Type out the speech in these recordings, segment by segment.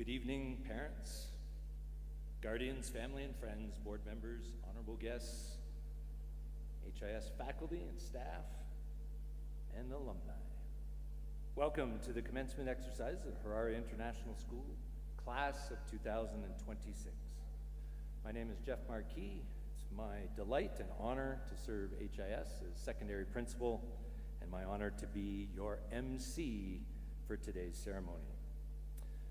Good evening, parents, guardians, family and friends, board members, honorable guests, HIS faculty and staff, and alumni. Welcome to the commencement exercise at Harare International School, class of 2026. My name is Jeff Marquis. It's my delight and honor to serve HIS as secondary principal, and my honor to be your MC for today's ceremony.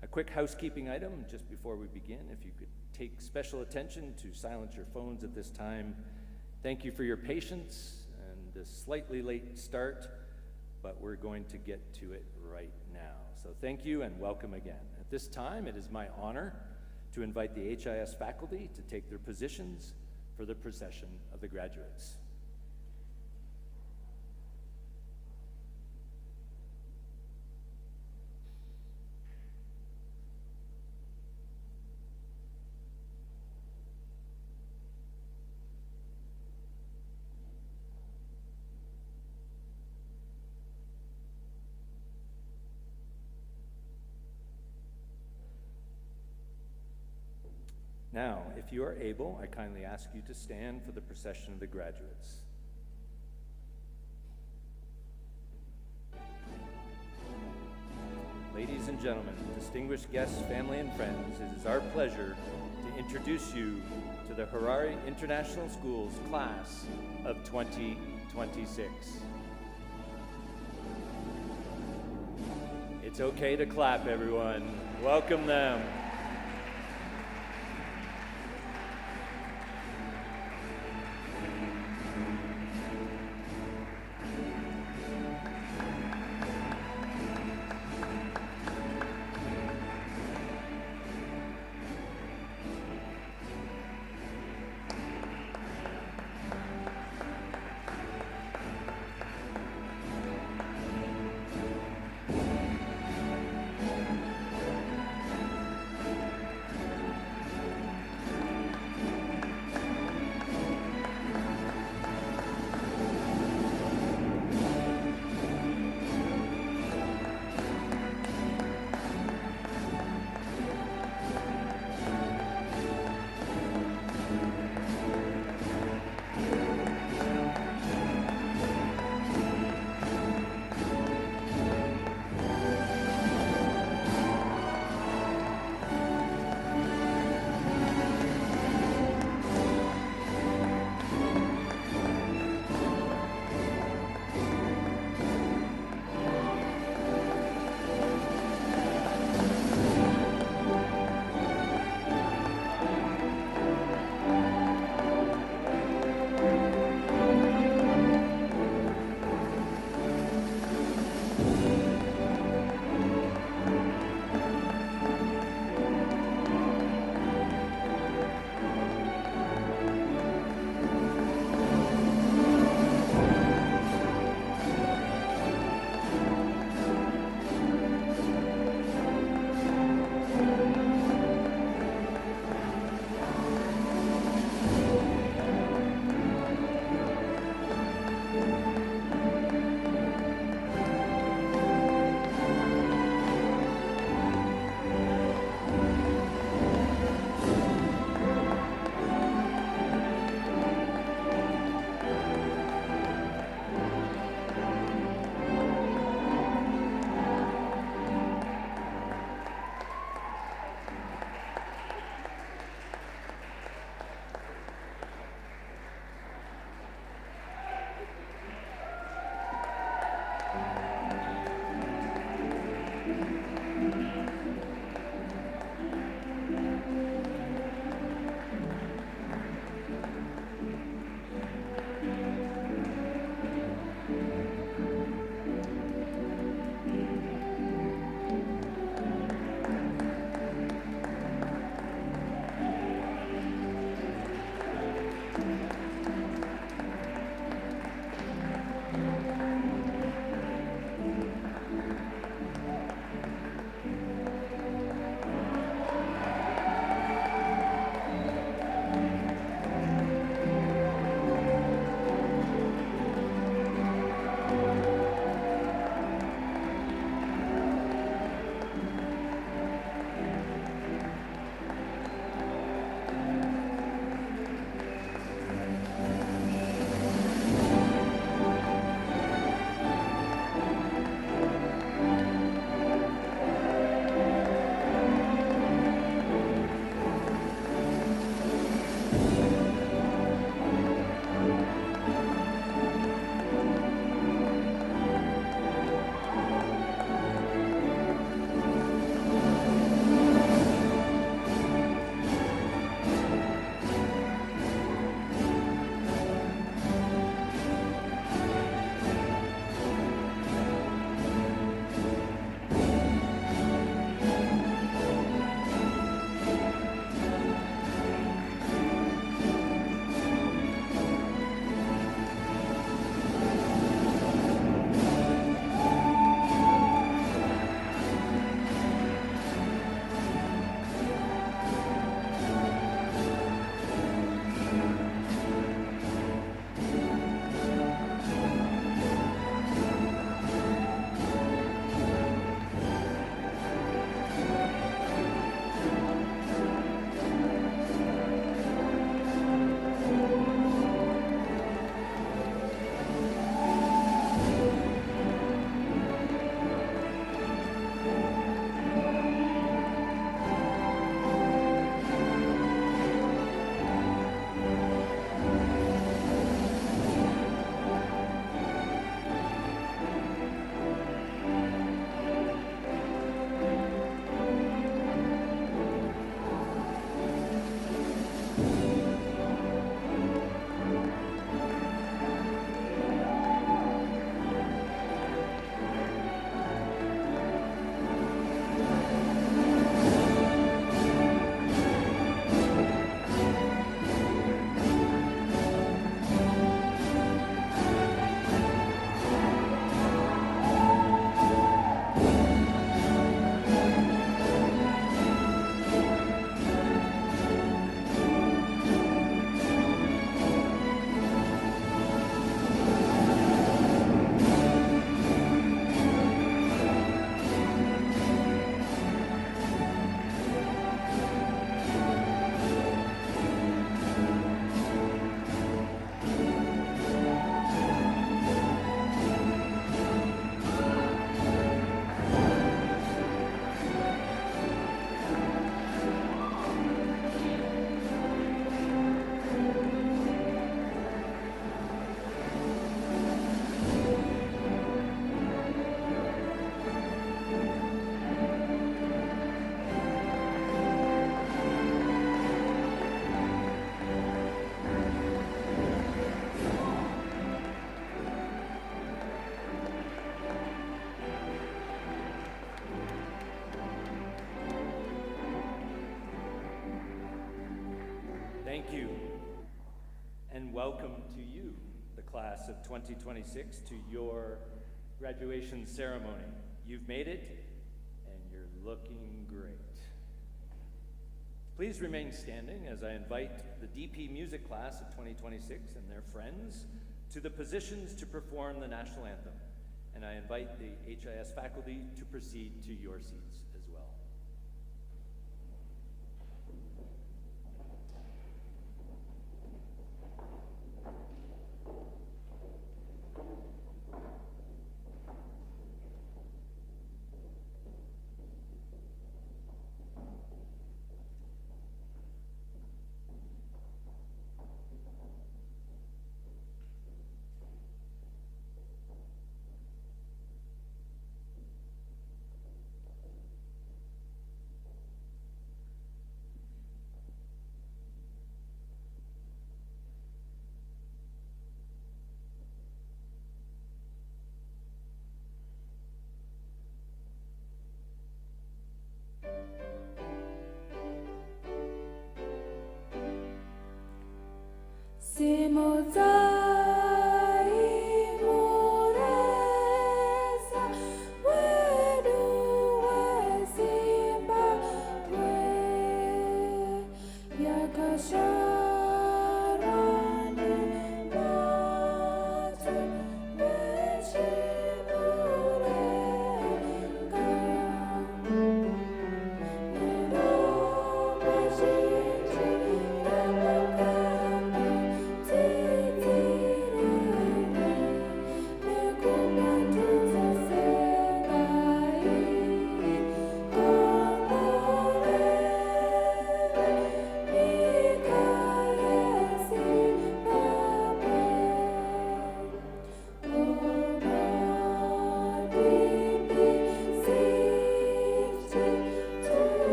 A quick housekeeping item just before we begin. If you could take special attention to silence your phones at this time. Thank you for your patience and a slightly late start, but we're going to get to it right now. So thank you and welcome again. At this time, it is my honor to invite the HIS faculty to take their positions for the procession of the graduates. Now, if you are able, I kindly ask you to stand for the procession of the graduates. Ladies and gentlemen, distinguished guests, family, and friends, it is our pleasure to introduce you to the Harare International School's class of 2026. It's okay to clap, everyone. Welcome them. Thank you. And welcome to you, the class of 2026, to your graduation ceremony. You've made it, and you're looking great. Please remain standing as I invite the DP Music class of 2026 and their friends to the positions to perform the national anthem. And I invite the HIS faculty to proceed to your seats as well.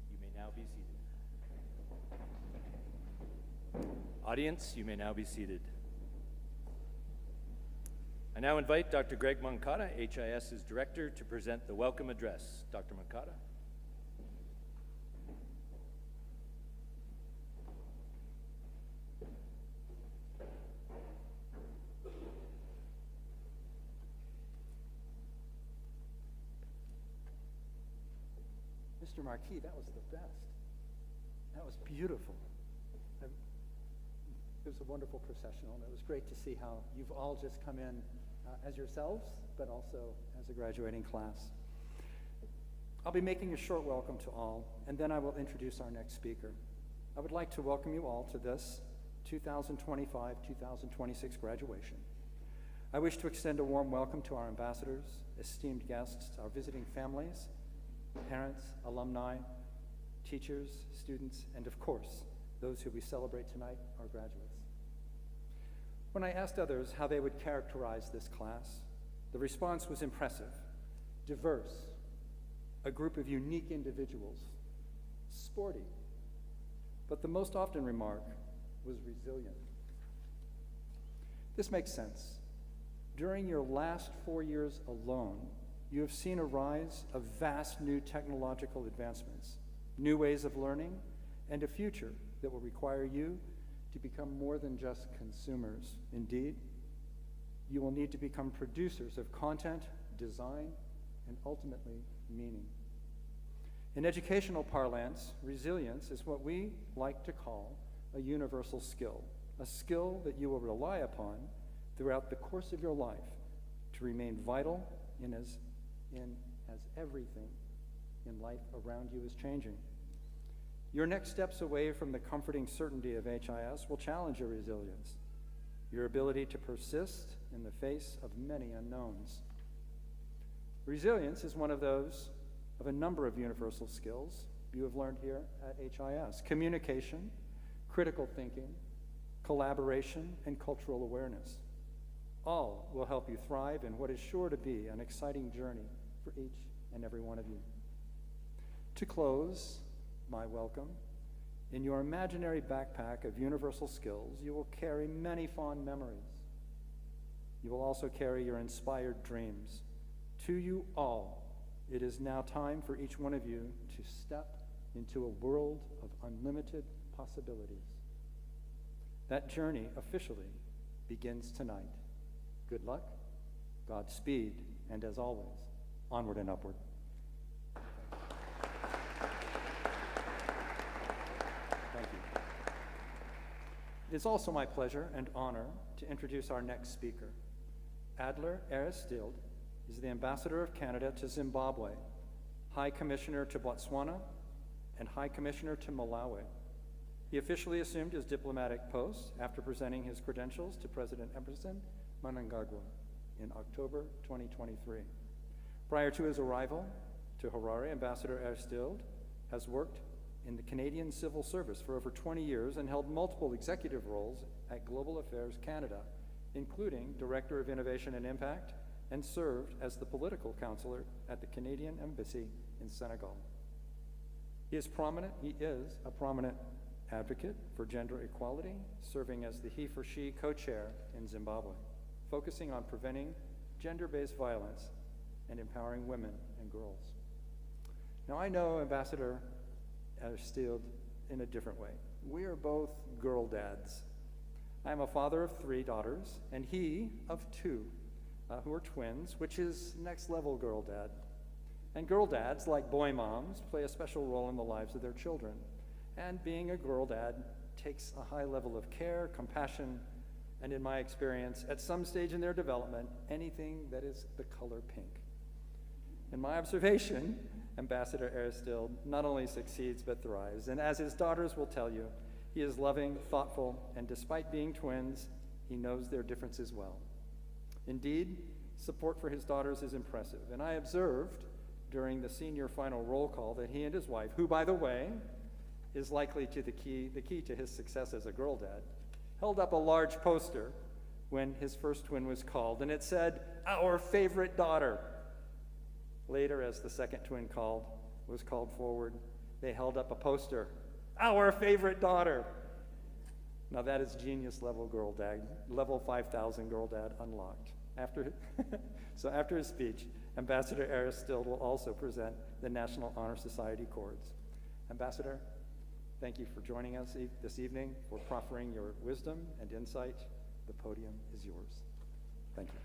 You may now be seated. Audience, you may now be seated. I now invite Dr. Greg Moncada, HIS's director, to present the welcome address. Dr. Moncada. Mr. Marquis, that was the best. That was beautiful. It was a wonderful processional, and it was great to see how you've all just come in as yourselves, but also as a graduating class. I'll be making a short welcome to all, and then I will introduce our next speaker. I would like to welcome you all to this 2025-2026 graduation. I wish to extend a warm welcome to our ambassadors, esteemed guests, our visiting families, parents, alumni, teachers, students, and of course, those who we celebrate tonight, our graduates. When I asked others how they would characterize this class, the response was impressive, diverse, a group of unique individuals, sporty, but the most often remark was resilient. This makes sense. During your last 4 years alone, you have seen a rise of vast new technological advancements, new ways of learning, and a future that will require you to become more than just consumers. Indeed, you will need to become producers of content, design, and ultimately meaning. In educational parlance, resilience is what we like to call a universal skill, a skill that you will rely upon throughout the course of your life to remain vital in as everything in life around you is changing. Your next steps away from the comforting certainty of HIS will challenge your resilience, your ability to persist in the face of many unknowns. Resilience is one of a number of universal skills you have learned here at HIS. Communication, critical thinking, collaboration, and cultural awareness. All will help you thrive in what is sure to be an exciting journey for each and every one of you. To close my welcome, in your imaginary backpack of universal skills, you will carry many fond memories. You will also carry your inspired dreams. To you all, it is now time for each one of you to step into a world of unlimited possibilities. That journey officially begins tonight. Good luck, Godspeed, and as always, onward and upward. Thank you. It is also my pleasure and honor to introduce our next speaker. Adler Aristide is the Ambassador of Canada to Zimbabwe, High Commissioner to Botswana, and High Commissioner to Malawi. He officially assumed his diplomatic post after presenting his credentials to President Emerson Mnangagwa in October 2023. Prior to his arrival to Harare, Ambassador Aristide has worked in the Canadian Civil Service for over 20 years and held multiple executive roles at Global Affairs Canada, including Director of Innovation and Impact, and served as the political counselor at the Canadian Embassy in Senegal. He is a prominent advocate for gender equality, serving as the He-for-She co-chair in Zimbabwe, focusing on preventing gender-based violence and empowering women and girls. Now, I know Ambassador Aristide in a different way. We are both girl dads. I am a father of 3 daughters, and he of 2, who are twins, which is next-level girl dad. And girl dads, like boy moms, play a special role in the lives of their children. And being a girl dad takes a high level of care, compassion, and in my experience, at some stage in their development, anything that is the color pink. In my observation, Ambassador Aristide not only succeeds but thrives, and as his daughters will tell you, he is loving, thoughtful, and despite being twins, he knows their differences well. Indeed, support for his daughters is impressive, and I observed during the senior final roll call that he and his wife, who, by the way, is likely to the key to his success as a girl dad, held up a large poster when his first twin was called, and it said, "Our favorite daughter." Later, as the second twin was called forward, they held up a poster, "Our favorite daughter." Now that is genius level girl dad, level 5,000 girl dad unlocked. After his speech, Ambassador Aristide will also present the National Honor Society cords. Ambassador, thank you for joining us this evening, for proffering your wisdom and insight. The podium is yours. Thank you.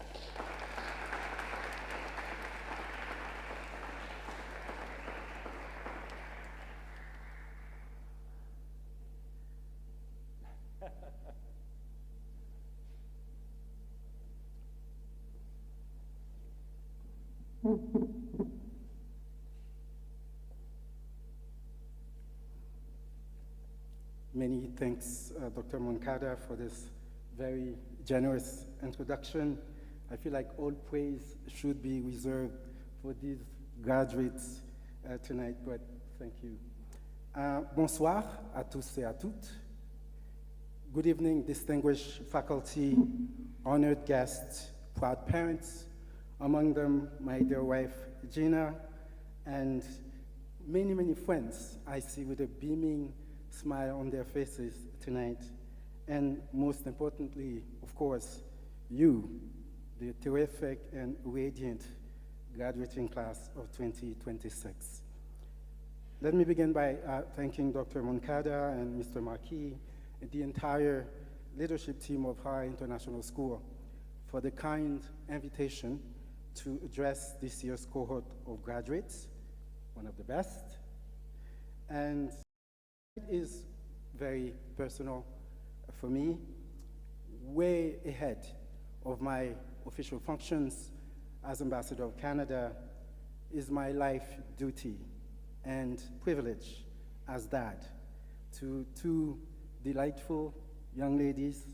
Many thanks, Dr. Moncada, for this very generous introduction. I feel like all praise should be reserved for these graduates tonight, but thank you. Bonsoir à tous et à toutes. Good evening, distinguished faculty, honored guests, proud parents, among them my dear wife, Gina, and many, many friends I see with a beaming smile on their faces tonight. And most importantly, of course, you, the terrific and radiant graduating class of 2026. Let me begin by thanking Dr. Moncada and Mr. Marquis and the entire leadership team of High International School for the kind invitation to address this year's cohort of graduates, one of the best. And it is very personal for me, way ahead of my official functions as Ambassador of Canada is my life duty and privilege as dad to two delightful young ladies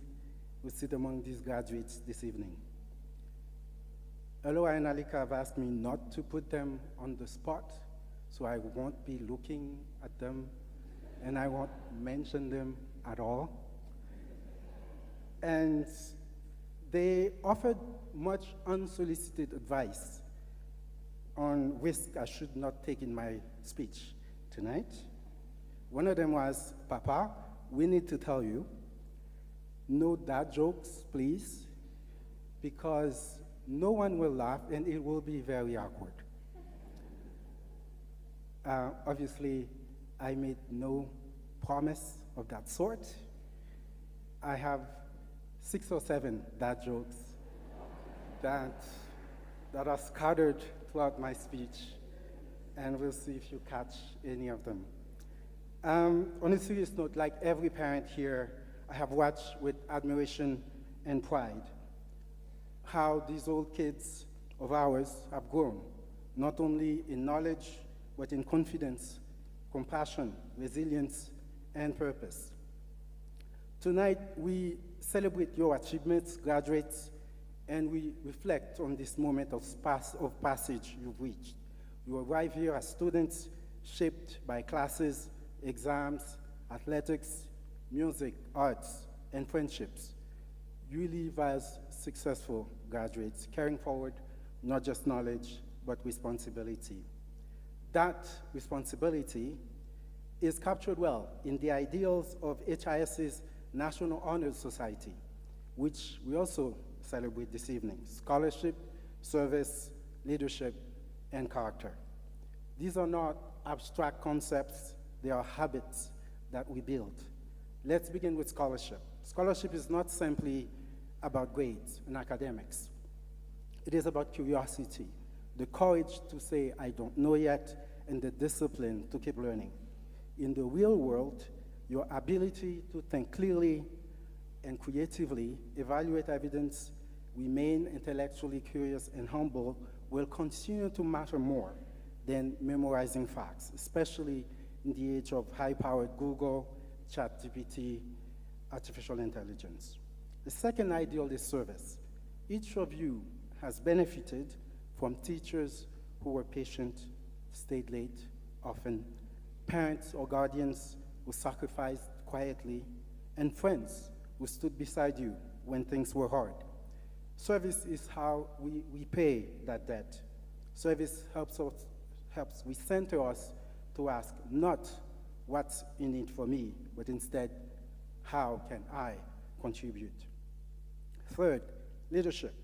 who sit among these graduates this evening. Aloha and Alika have asked me not to put them on the spot, so I won't be looking at them and I won't mention them at all. And they offered much unsolicited advice on risk I should not take in my speech tonight. One of them was, Papa, we need to tell you, no dad jokes, please, because no one will laugh and it will be very awkward. Obviously, I made no promise of that sort. I have 6 or 7 dad jokes that are scattered throughout my speech, and we'll see if you catch any of them. On a serious note, like every parent here, I have watched with admiration and pride how these old kids of ours have grown, not only in knowledge, but in confidence, compassion, resilience, and purpose. Tonight, we celebrate your achievements, graduates, and we reflect on this moment of passage you've reached. You arrive here as students shaped by classes, exams, athletics, music, arts, and friendships. You leave as successful graduates, carrying forward not just knowledge, but responsibility. That responsibility is captured well in the ideals of HIS's National Honors Society, which we also celebrate this evening: scholarship, service, leadership, and character. These are not abstract concepts, they are habits that we build. Let's begin with scholarship. Scholarship is not simply about grades and academics. It is about curiosity, the courage to say, I don't know yet, and the discipline to keep learning. In the real world, your ability to think clearly and creatively, evaluate evidence, remain intellectually curious and humble will continue to matter more than memorizing facts, especially in the age of high-powered Google, ChatGPT, artificial intelligence. The second ideal is service. Each of you has benefited from teachers who were patient, stayed late, often, parents or guardians who sacrificed quietly, and friends who stood beside you when things were hard. Service is how we pay that debt. Service helps recenter us to ask not what's in it for me, but instead, how can I contribute? Third, leadership.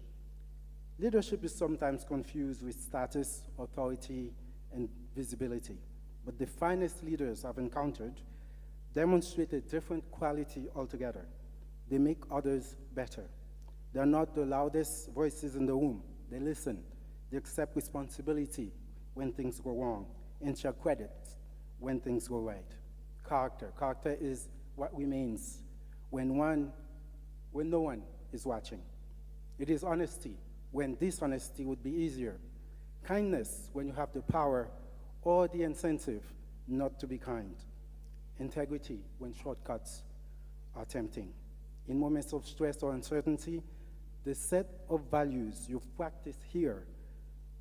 Leadership is sometimes confused with status, authority, and visibility. But the finest leaders I've encountered demonstrate a different quality altogether. They make others better. They're not the loudest voices in the room. They listen. They accept responsibility when things go wrong and share credit when things go right. Character. Character is what remains when no one is watching. It is honesty when dishonesty would be easier. Kindness when you have the power or the incentive not to be kind. Integrity when shortcuts are tempting. In moments of stress or uncertainty, the set of values you've practiced here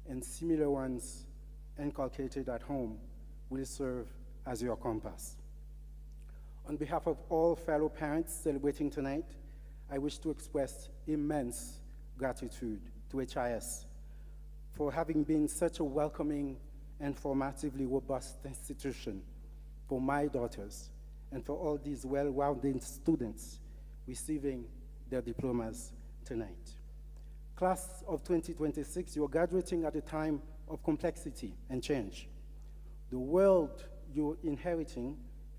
and similar ones inculcated at home will serve as your compass. On behalf of all fellow parents celebrating tonight, I wish to express immense gratitude to HIS for having been such a welcoming and formatively robust institution for my daughters and for all these well-rounded students receiving their diplomas tonight. Class of 2026, you're graduating at a time of complexity and change. The world you're inheriting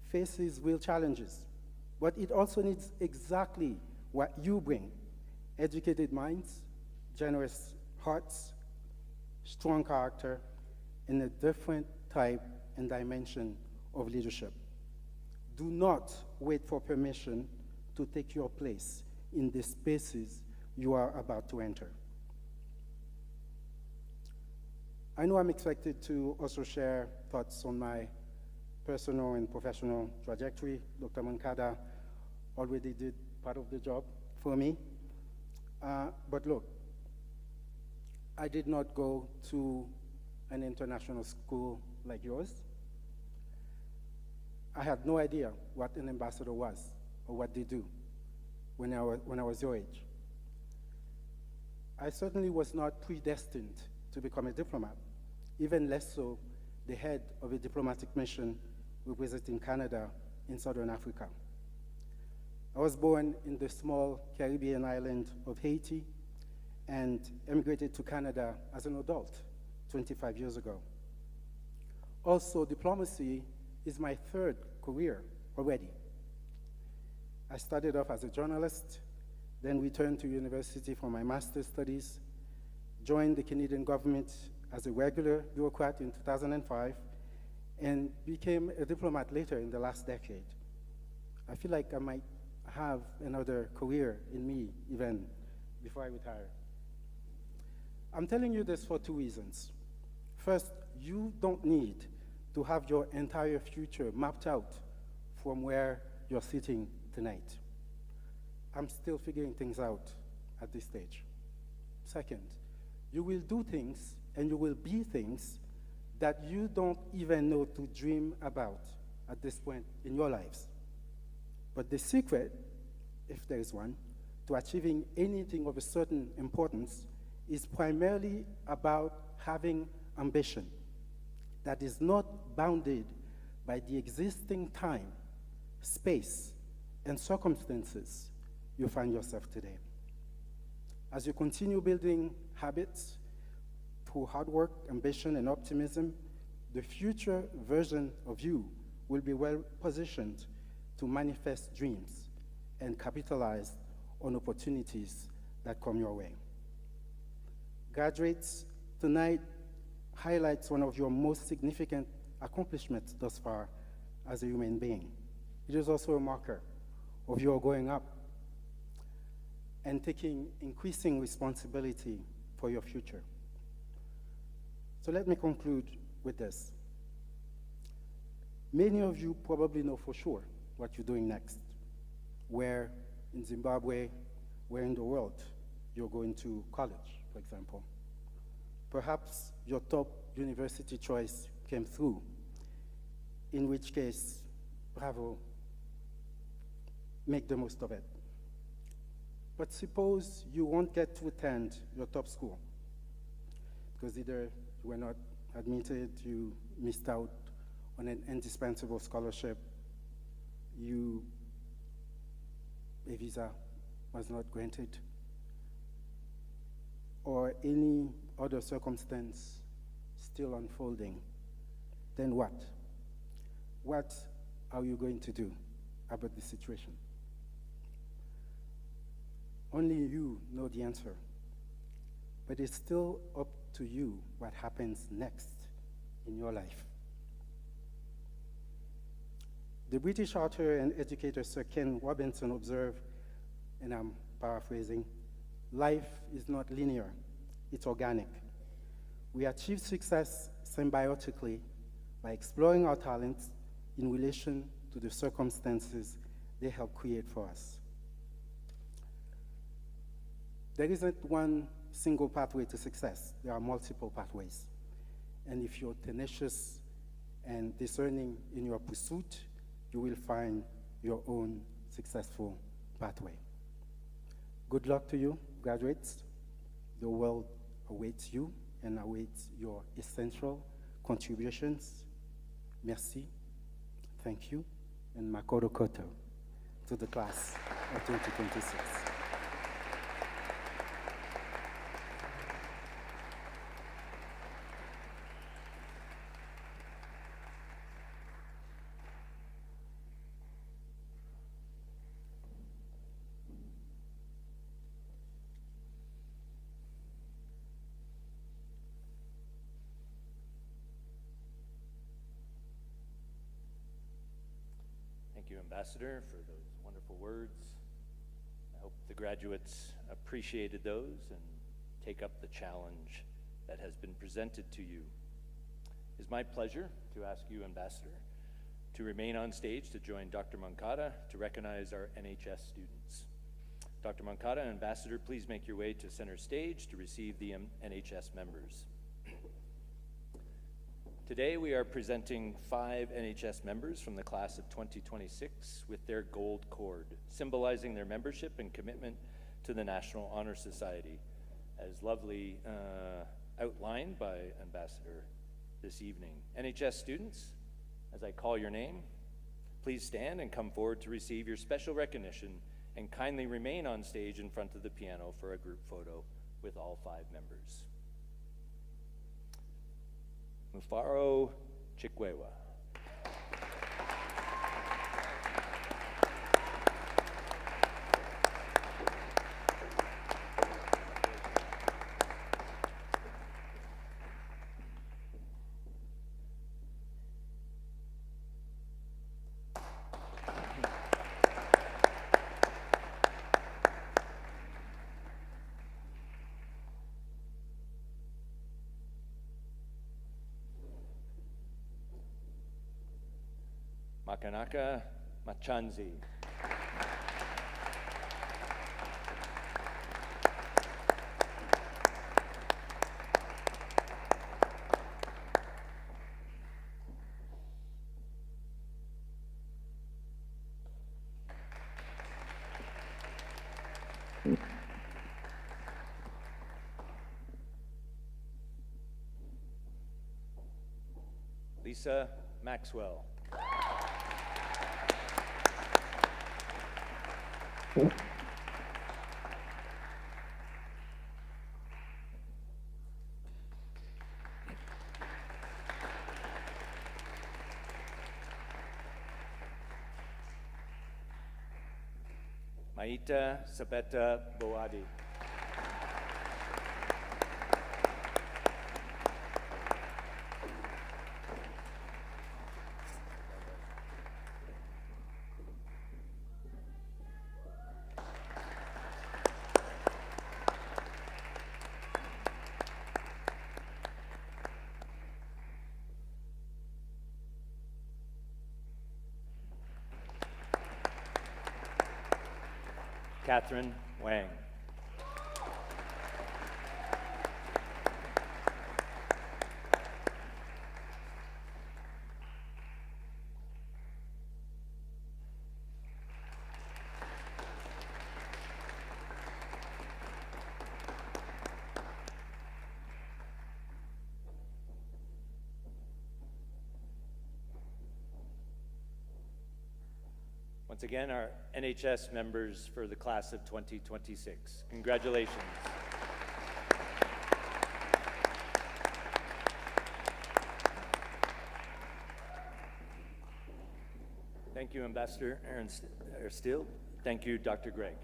faces real challenges, but it also needs exactly what you bring: educated minds, generous hearts, strong character, and a different type and dimension of leadership. Do not wait for permission to take your place in the spaces you are about to enter. I know I'm expected to also share thoughts on my personal and professional trajectory. Dr. Moncada already did part of the job for me. But look, I did not go to an international school like yours. I had no idea what an ambassador was or what they do when I was your age. I certainly was not predestined to become a diplomat, even less so the head of a diplomatic mission representing Canada in Southern Africa. I was born in the small Caribbean island of Haiti and emigrated to Canada as an adult 25 years ago. Also, diplomacy is my third career already. I started off as a journalist, then returned to university for my master's studies, joined the Canadian government as a regular bureaucrat in 2005, and became a diplomat later in the last decade. I feel like I might have another career in me even before I retire. I'm telling you this for two reasons. First, you don't need to have your entire future mapped out from where you're sitting tonight. I'm still figuring things out at this stage. Second, you will do things and you will be things that you don't even know to dream about at this point in your lives. But the secret, if there is one, to achieving anything of a certain importance is primarily about having ambition that is not bounded by the existing time, space, and circumstances you find yourself today. As you continue building habits through hard work, ambition, and optimism, the future version of you will be well positioned to manifest dreams and capitalize on opportunities that come your way. Graduates, tonight highlights one of your most significant accomplishments thus far as a human being. It is also a marker of your growing up and taking increasing responsibility for your future. So let me conclude with this. Many of you probably know for sure what you're doing next, where in Zimbabwe, where in the world you're going to college, for example. Perhaps your top university choice came through, in which case, bravo, make the most of it. But suppose you won't get to attend your top school, because either you were not admitted, you missed out on an indispensable scholarship, a visa was not granted, or any other circumstance still unfolding, then what? What are you going to do about the situation? Only you know the answer, but it's still up to you what happens next in your life. The British author and educator Sir Ken Robinson observed, and I'm paraphrasing, life is not linear, it's organic. We achieve success symbiotically by exploring our talents in relation to the circumstances they help create for us. There isn't one single pathway to success. There are multiple pathways. And if you're tenacious and discerning in your pursuit, you will find your own successful pathway. Good luck to you, graduates. The world awaits you and awaits your essential contributions. Merci, thank you, and Makoto Koto to the class of 2026. Thank you, Ambassador, for those wonderful words. I hope the graduates appreciated those and take up the challenge that has been presented to you. It is my pleasure to ask you, Ambassador, to remain on stage to join Dr. Moncada to recognize our NHS students. Dr. Moncada, Ambassador, please make your way to center stage to receive the NHS members. Today we are presenting 5 NHS members from the class of 2026 with their gold cord, symbolizing their membership and commitment to the National Honor Society, as lovely outlined by Ambassador this evening. NHS students, as I call your name, please stand and come forward to receive your special recognition and kindly remain on stage in front of the piano for a group photo with all 5 members. Mufaro Chikwewa. Makanaka Machanzi. Lisa Maxwell. Maita Sabeta Boadi. Catherine Wang. Once again, our NHS members for the class of 2026. Congratulations. Thank you, Ambassador Steele. Thank you, Dr. Gregg.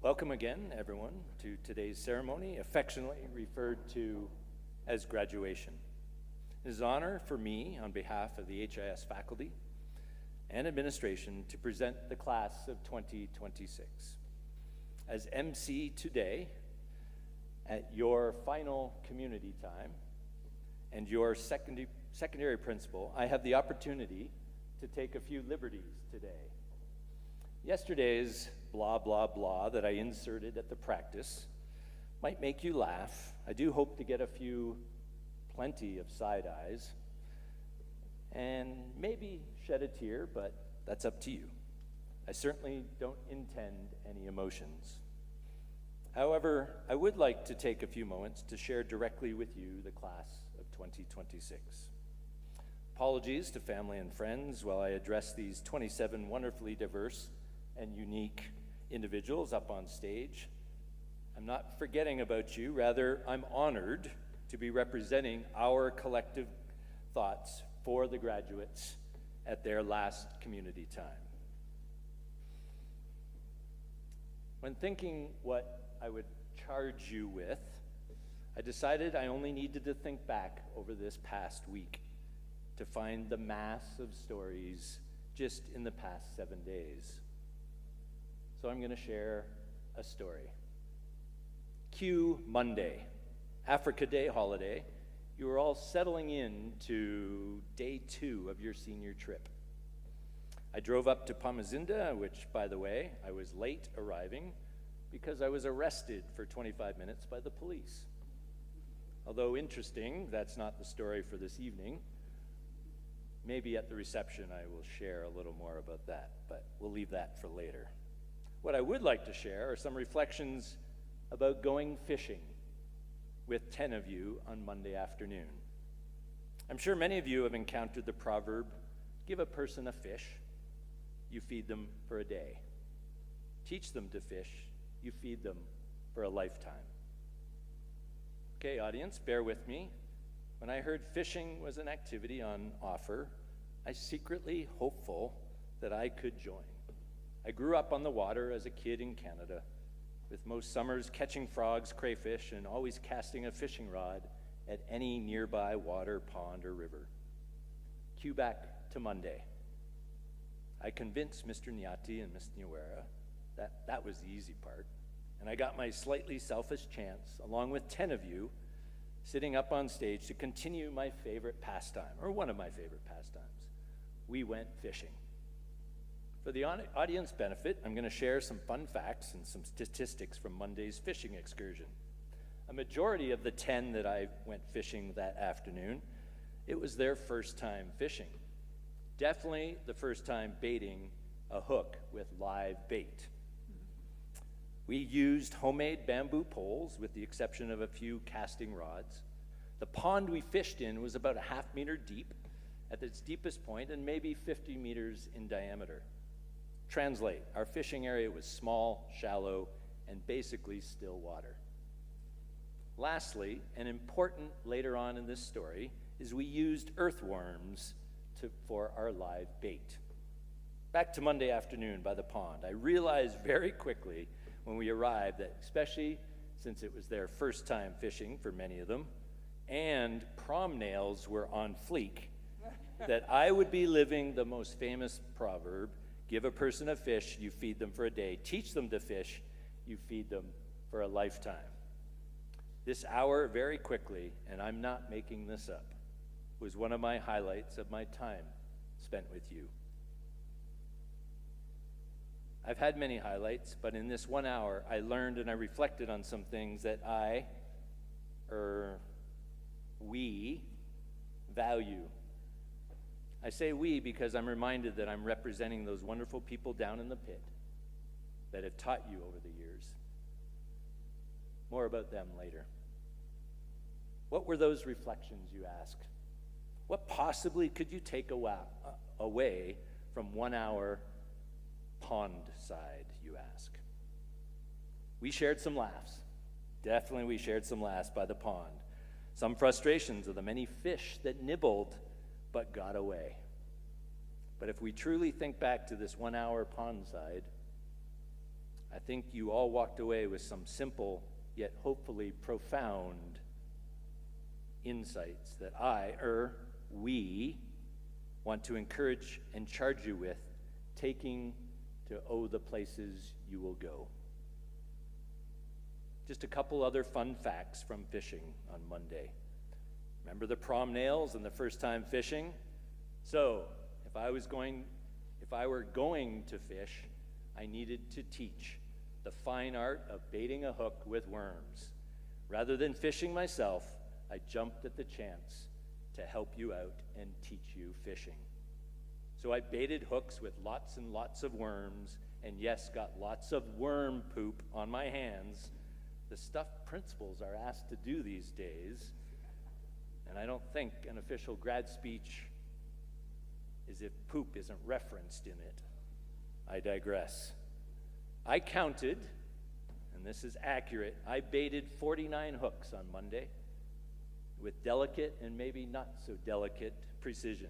Welcome again, everyone, to today's ceremony, affectionately referred to as graduation. It is an honor for me, on behalf of the HIS faculty and administration, to present the class of 2026. As MC today, at your final community time and your secondary principal, I have the opportunity to take a few liberties today. Yesterday's blah, blah, blah that I inserted at the practice might make you laugh. I do hope to get plenty of side eyes, and maybe shed a tear, but that's up to you. I certainly don't intend any emotions. However, I would like to take a few moments to share directly with you the class of 2026. Apologies to family and friends while I address these 27 wonderfully diverse and unique individuals up on stage. I'm not forgetting about you. Rather, I'm honored to be representing our collective thoughts for the graduates at their last community time. When thinking what I would charge you with, I decided I only needed to think back over this past week to find the mass of stories just in the past 7 days. So I'm going to share a story. Cue Monday, Africa Day holiday. You are all settling in to day 2 of your senior trip. I drove up to Pamazinda, which, by the way, I was late arriving because I was arrested for 25 minutes by the police. Although interesting, that's not the story for this evening. Maybe at the reception I will share a little more about that, but we'll leave that for later. What I would like to share are some reflections about going fishing with 10 of you on Monday afternoon. I'm sure many of you have encountered the proverb, give a person a fish, you feed them for a day. Teach them to fish, you feed them for a lifetime. Okay, audience, bear with me. When I heard fishing was an activity on offer, I secretly hopeful that I could join. I grew up on the water as a kid in Canada, with most summers catching frogs, crayfish, and always casting a fishing rod at any nearby water, pond, or river. Cue back to Monday. I convinced Mr. Nyati and Ms. Nyawera that was the easy part, and I got my slightly selfish chance, along with 10 of you, sitting up on stage to continue my favorite pastime, or one of my favorite pastimes. We went fishing. For the audience benefit, I'm going to share some fun facts and some statistics from Monday's fishing excursion. A majority of the 10 that I went fishing that afternoon, it was their first time fishing. Definitely the first time baiting a hook with live bait. We used homemade bamboo poles with the exception of a few casting rods. The pond we fished in was about a half-meter deep at its deepest point and maybe 50 meters in diameter. Translate, our fishing area was small, shallow, and basically still water. Lastly, and important later on in this story, is we used earthworms for our live bait. Back to Monday afternoon by the pond, I realized very quickly when we arrived that, especially since it was their first time fishing for many of them, and prom nails were on fleek, that I would be living the most famous proverb, give a person a fish, you feed them for a day. Teach them to fish, you feed them for a lifetime. This hour, very quickly, and I'm not making this up, was one of my highlights of my time spent with you. I've had many highlights, but in this 1 hour, I learned and I reflected on some things that we value. I say we because I'm reminded that I'm representing those wonderful people down in the pit that have taught you over the years. More about them later. What were those reflections, you ask? What possibly could you take away from 1 hour pond side, you ask? We shared some laughs. Definitely we shared some laughs by the pond. Some frustrations of the many fish that nibbled but got away. But if we truly think back to this 1 hour pond side, I think you all walked away with some simple yet hopefully profound insights that we want to encourage and charge you with taking to the places you will go. Just a couple other fun facts from fishing on Monday. Remember the prom nails and the first time fishing? So, if I were going to fish, I needed to teach the fine art of baiting a hook with worms. Rather than fishing myself, I jumped at the chance to help you out and teach you fishing. So I baited hooks with lots and lots of worms, and yes, got lots of worm poop on my hands. The stuff principals are asked to do these days, and I don't think an official grad speech is if poop isn't referenced in it. I digress. I counted, and this is accurate, I baited 49 hooks on Monday. with delicate and maybe not so delicate precision.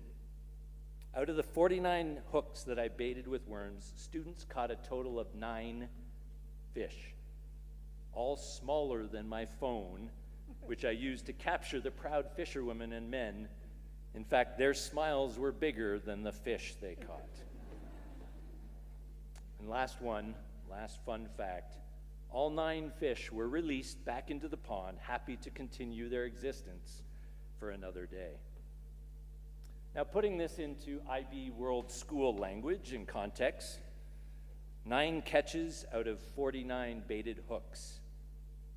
Out of the 49 hooks that I baited with worms, students caught a total of 9 fish, all smaller than my phone, which I used to capture the proud fisherwomen and men. In fact, their smiles were bigger than the fish they caught. And last fun fact, all 9 fish were released back into the pond, happy to continue their existence for another day. Now, putting this into IB World School language and context, 9 catches out of 49 baited hooks.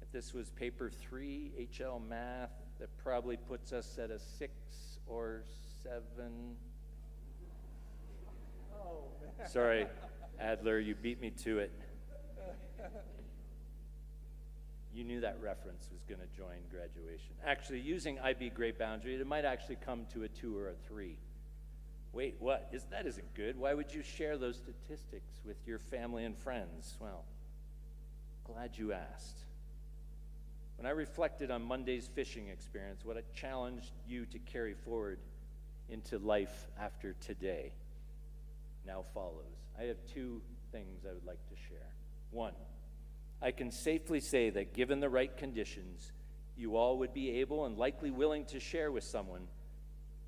If this was paper 3, HL Math, that probably puts us at a 6 or 7. Oh, sorry, Adler, you beat me to it. You knew that reference was going to join graduation. Actually, using IB grade boundary, it might actually come to a 2 or a 3. Wait, what? That isn't good. Why would you share those statistics with your family and friends? Well, glad you asked. When I reflected on Monday's fishing experience, what I challenged you to carry forward into life after today now follows. I have 2 things I would like to share. 1, I can safely say that given the right conditions, you all would be able and likely willing to share with someone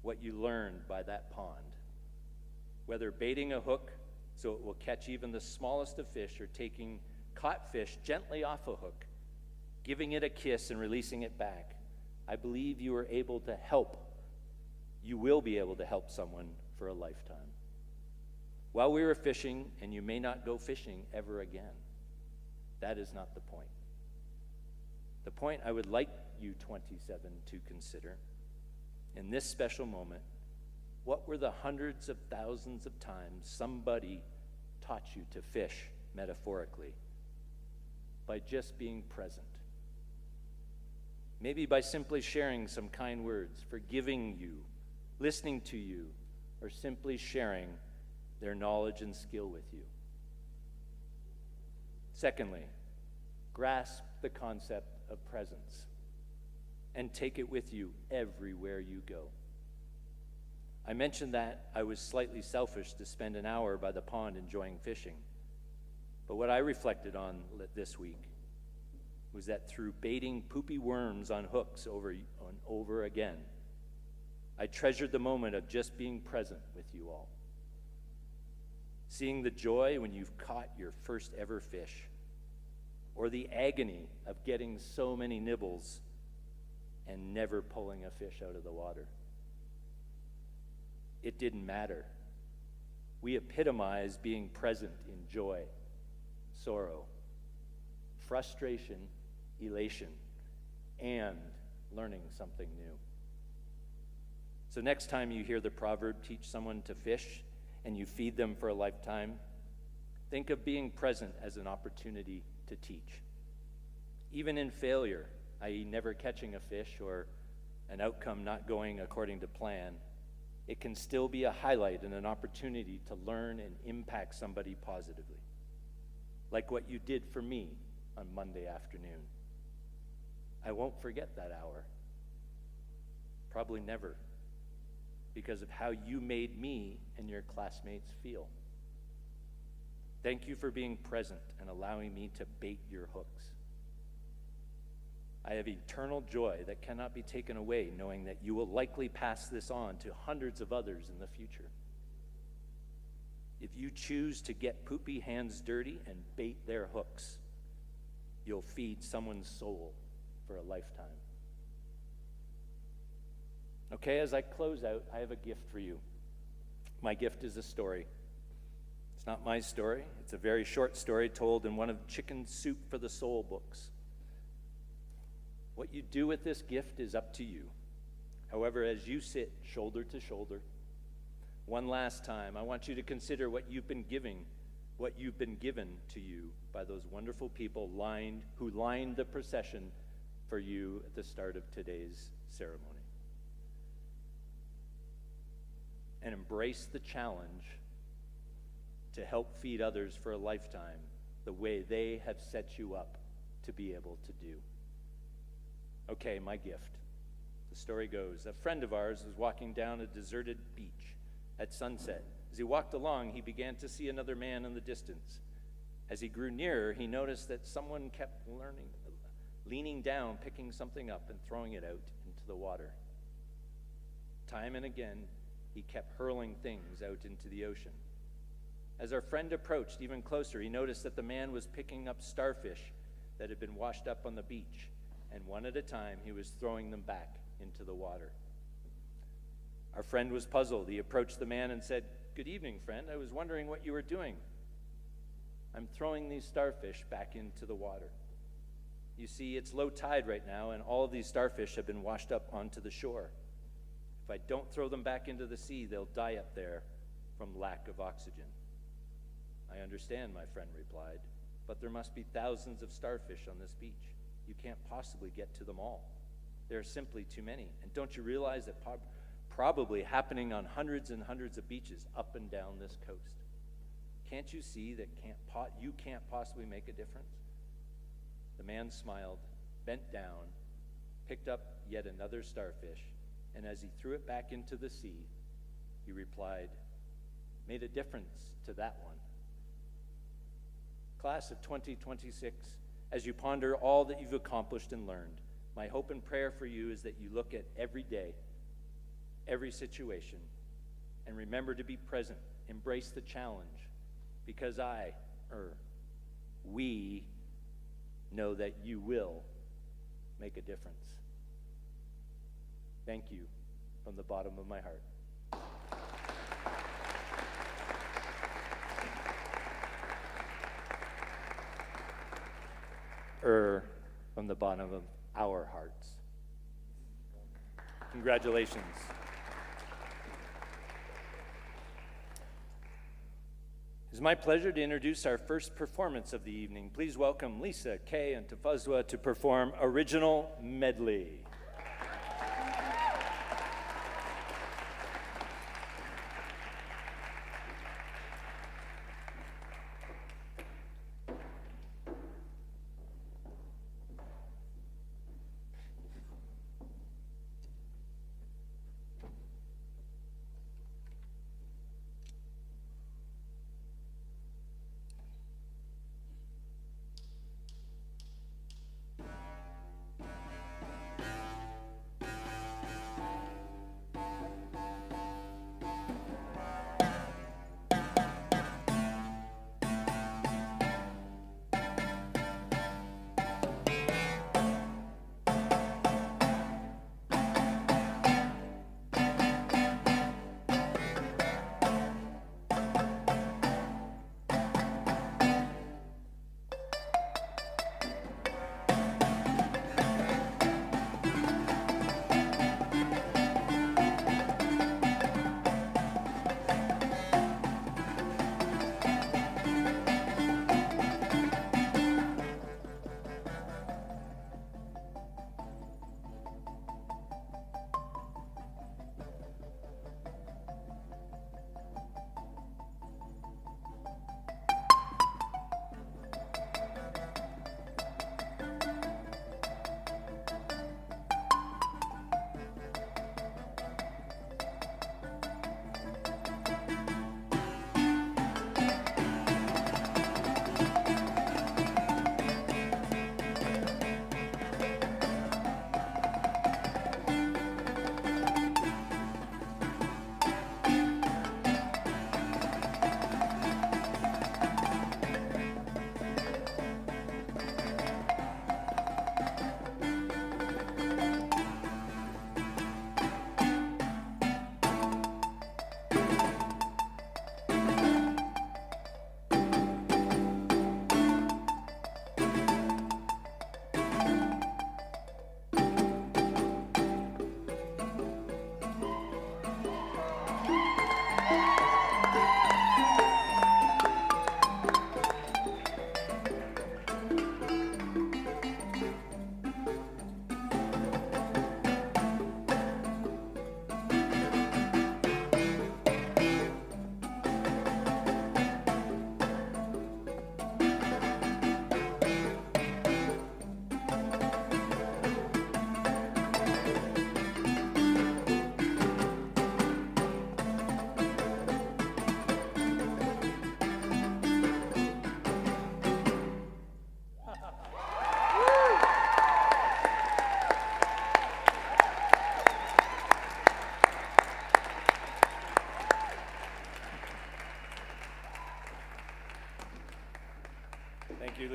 what you learned by that pond. Whether baiting a hook so it will catch even the smallest of fish, or taking caught fish gently off a hook, giving it a kiss and releasing it back, I believe you are able to help. You will be able to help someone for a lifetime. While we were fishing, and you may not go fishing ever again, that is not the point. The point I would like you 27 to consider in this special moment, what were the hundreds of thousands of times somebody taught you to fish metaphorically? By just being present. Maybe by simply sharing some kind words, forgiving you, listening to you, or simply sharing their knowledge and skill with you. Secondly, grasp the concept of presence and take it with you everywhere you go. I mentioned that I was slightly selfish to spend an hour by the pond enjoying fishing. But what I reflected on this week was that through baiting poopy worms on hooks over and over again, I treasured the moment of just being present with you all. Seeing the joy when you've caught your first ever fish, or the agony of getting so many nibbles and never pulling a fish out of the water. It didn't matter. We epitomize being present in joy, sorrow, frustration, elation, and learning something new. So next time you hear the proverb, teach someone to fish, and you feed them for a lifetime, think of being present as an opportunity to teach. Even in failure, i.e. never catching a fish or an outcome not going according to plan, it can still be a highlight and an opportunity to learn and impact somebody positively. Like what you did for me on Monday afternoon. I won't forget that hour. Probably never. Because of how you made me and your classmates feel. Thank you for being present and allowing me to bait your hooks. I have eternal joy that cannot be taken away, knowing that you will likely pass this on to hundreds of others in the future. If you choose to get poopy hands dirty and bait their hooks, you'll feed someone's soul for a lifetime. Okay, as I close out, I have a gift for you. My gift is a story. It's not my story. It's a very short story told in one of Chicken Soup for the Soul books. What you do with this gift is up to you. However, as you sit shoulder to shoulder, one last time, I want you to consider what you've been given to you by those wonderful people who lined the procession for you at the start of today's ceremony. And embrace the challenge to help feed others for a lifetime the way they have set you up to be able to do. Okay, my gift, the The story goes, a friend of ours was walking down a deserted beach at sunset. As he walked along, he began to see another man in the distance. As he grew nearer, he noticed that someone kept leaning down, picking something up and throwing it out into the water. Time and again, he kept hurling things out into the ocean. As our friend approached even closer, he noticed that the man was picking up starfish that had been washed up on the beach, and one at a time, he was throwing them back into the water. Our friend was puzzled. He approached the man and said, "Good evening, friend. I was wondering what you were doing." "I'm throwing these starfish back into the water. You see, it's low tide right now, and all of these starfish have been washed up onto the shore. If I don't throw them back into the sea, they'll die up there from lack of oxygen." "I understand," my friend replied, "but there must be thousands of starfish on this beach. You can't possibly get to them all. There are simply too many. And don't you realize that probably happening on hundreds and hundreds of beaches up and down this coast? Can't you see that you can't possibly make a difference?" The man smiled, bent down, picked up yet another starfish, and as he threw it back into the sea, he replied, "Made a difference to that one." Class of 2026, as you ponder all that you've accomplished and learned, my hope and prayer for you is that you look at every day, every situation, and remember to be present, embrace the challenge, because we know that you will make a difference. Thank you from the bottom of my heart. From the bottom of our hearts. Congratulations. It's my pleasure to introduce our first performance of the evening. Please welcome Lisa, Kay, and Tafazwa to perform Original Medley.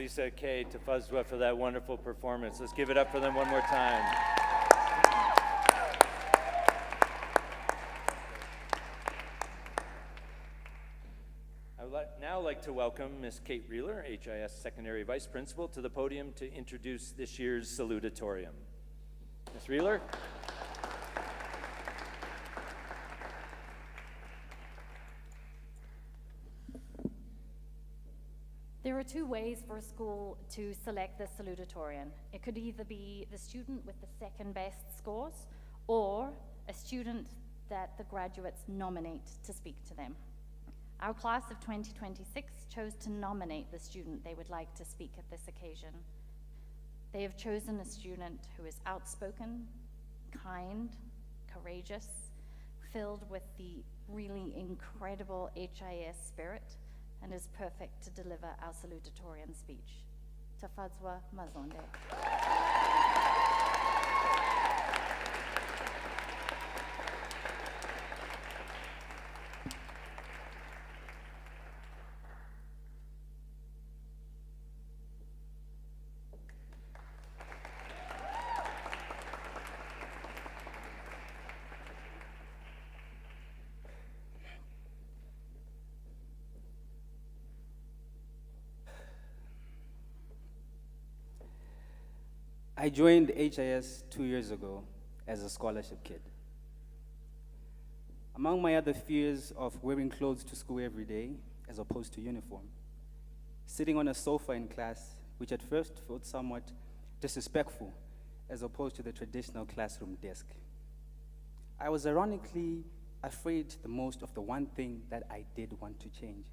Lisa, Kay, to Fuzwa for that wonderful performance. Let's give it up for them one more time. I would now like to welcome Ms. Kate Reeler, HIS Secondary Vice Principal, to the podium to introduce this year's salutatorium. Ms. Reeler. There are two ways for a school to select the salutatorian. It could either be the student with the second best scores or a student that the graduates nominate to speak to them. Our class of 2026 chose to nominate the student they would like to speak at this occasion. They have chosen a student who is outspoken, kind, courageous, filled with the really incredible HIS spirit, and is perfect to deliver our salutatorian speech. Tafadzwa Mazonde. I joined HIS 2 years ago as a scholarship kid. Among my other fears of wearing clothes to school every day as opposed to uniform, sitting on a sofa in class, which at first felt somewhat disrespectful as opposed to the traditional classroom desk. I was ironically afraid the most of the one thing that I did want to change.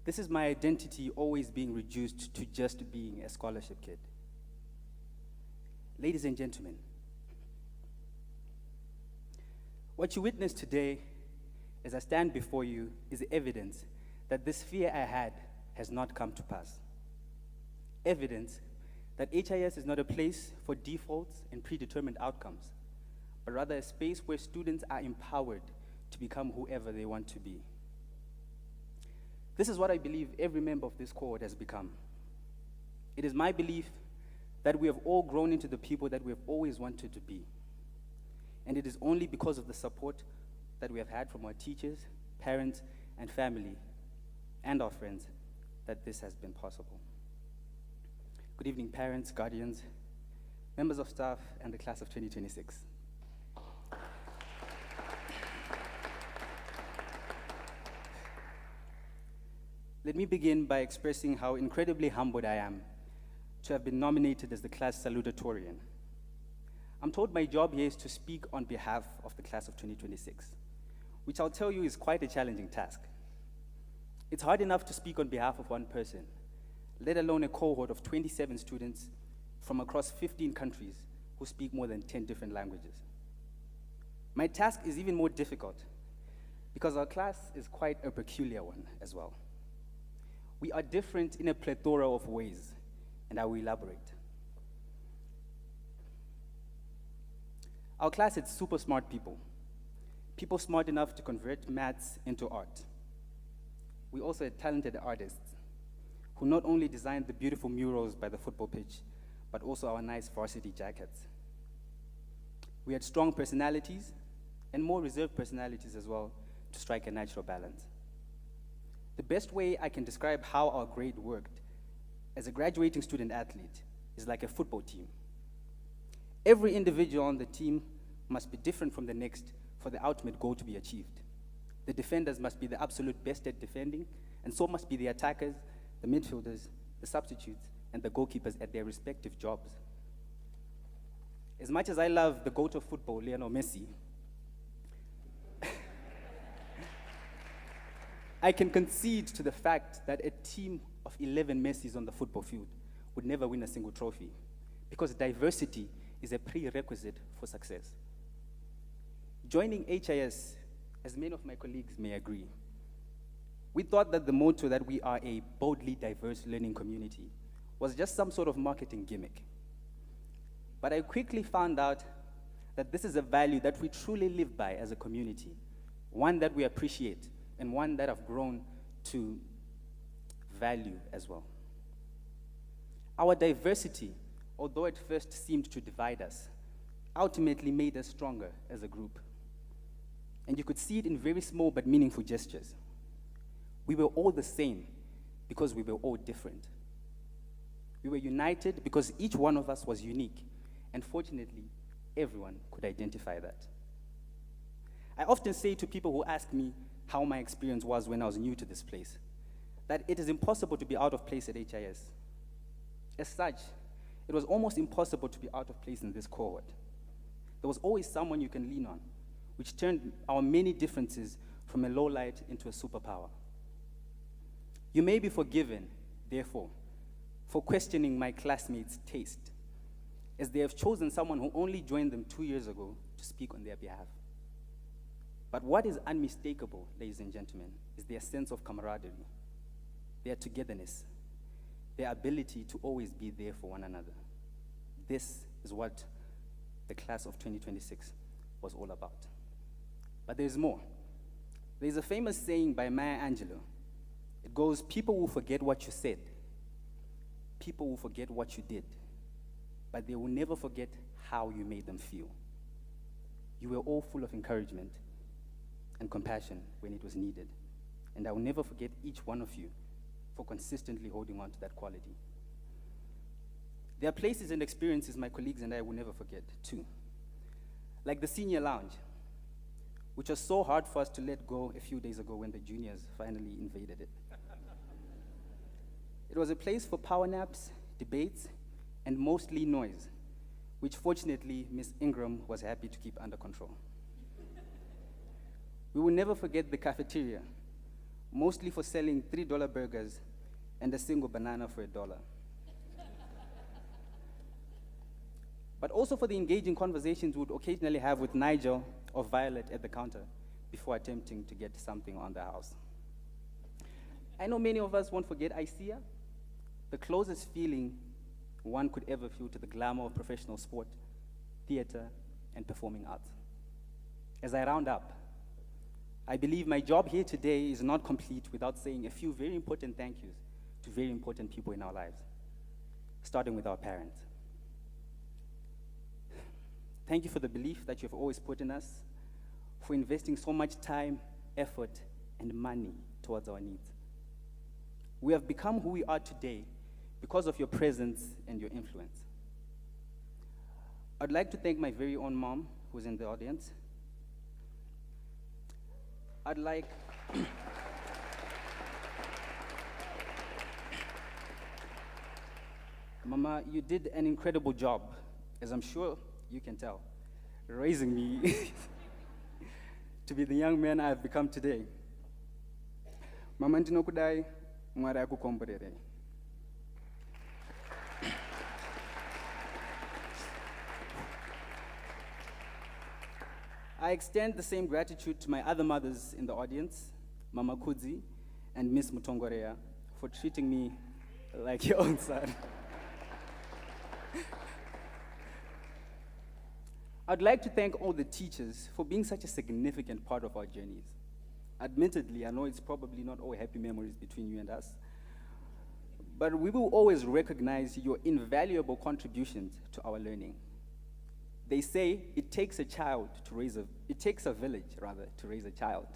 This is my identity always being reduced to just being a scholarship kid. Ladies and gentlemen, what you witness today as I stand before you is evidence that this fear I had has not come to pass. Evidence that HIS is not a place for defaults and predetermined outcomes, but rather a space where students are empowered to become whoever they want to be. This is what I believe every member of this cohort has become. It is my belief that we have all grown into the people that we have always wanted to be. And it is only because of the support that we have had from our teachers, parents, and family, and our friends, that this has been possible. Good evening, parents, guardians, members of staff, and the class of 2026. Let me begin by expressing how incredibly humbled I am to have been nominated as the class salutatorian. I'm told my job here is to speak on behalf of the class of 2026, which I'll tell you is quite a challenging task. It's hard enough to speak on behalf of one person, let alone a cohort of 27 students from across 15 countries who speak more than 10 different languages. My task is even more difficult because our class is quite a peculiar one as well. We are different in a plethora of ways, and I will elaborate. Our class is super smart people smart enough to convert maths into art. We also had talented artists who not only designed the beautiful murals by the football pitch, but also our nice varsity jackets. We had strong personalities and more reserved personalities as well to strike a natural balance. The best way I can describe how our grade worked as a graduating student athlete is like a football team. Every individual on the team must be different from the next for the ultimate goal to be achieved. The defenders must be the absolute best at defending, and so must be the attackers, the midfielders, the substitutes, and the goalkeepers at their respective jobs. As much as I love the GOAT of football, Lionel Messi, I can concede to the fact that a team of 11 Messis on the football field would never win a single trophy, because diversity is a prerequisite for success. Joining HIS, as many of my colleagues may agree, we thought that the motto that we are a boldly diverse learning community was just some sort of marketing gimmick. But I quickly found out that this is a value that we truly live by as a community, one that we appreciate, and one that I've grown to value as well. Our diversity, although at first seemed to divide us, ultimately made us stronger as a group. And you could see it in very small but meaningful gestures. We were all the same because we were all different. We were united because each one of us was unique, and fortunately, everyone could identify that. I often say to people who ask me how my experience was when I was new to this place, that it is impossible to be out of place at HIS. As such, it was almost impossible to be out of place in this cohort. There was always someone you can lean on, which turned our many differences from a low light into a superpower. You may be forgiven, therefore, for questioning my classmates' taste, as they have chosen someone who only joined them 2 years ago to speak on their behalf. But what is unmistakable, ladies and gentlemen, is their sense of camaraderie, their togetherness, their ability to always be there for one another. This is what the class of 2026 was all about. But there's more. There's a famous saying by Maya Angelou. It goes, people will forget what you said. People will forget what you did. But they will never forget how you made them feel. You were all full of encouragement and compassion when it was needed. And I will never forget each one of you for consistently holding on to that quality. There are places and experiences my colleagues and I will never forget, too. Like the senior lounge, which was so hard for us to let go a few days ago when the juniors finally invaded it. It was a place for power naps, debates, and mostly noise, which fortunately Miss Ingram was happy to keep under control. We will never forget the cafeteria, mostly for selling $3 burgers and a single banana for $1. But also for the engaging conversations we would occasionally have with Nigel or Violet at the counter before attempting to get something on the house. I know many of us won't forget ICEA, the closest feeling one could ever feel to the glamour of professional sport, theater, and performing arts. As I round up, I believe my job here today is not complete without saying a few very important thank yous to very important people in our lives, starting with our parents. Thank you for the belief that you've always put in us, for investing so much time, effort, and money towards our needs. We have become who we are today because of your presence and your influence. I'd like to thank my very own mom, who's in the audience. I'd like Mama, you did an incredible job, as I'm sure you can tell, raising me to be the young man I have become today. Mama ndinokudai Mwari akukomborere. I extend the same gratitude to my other mothers in the audience, Mama Kudzi and Miss Mutongorea, for treating me like your own son. I'd like to thank all the teachers for being such a significant part of our journeys. Admittedly, I know it's probably not all happy memories between you and us, but we will always recognize your invaluable contributions to our learning. They say it takes a village to raise a child.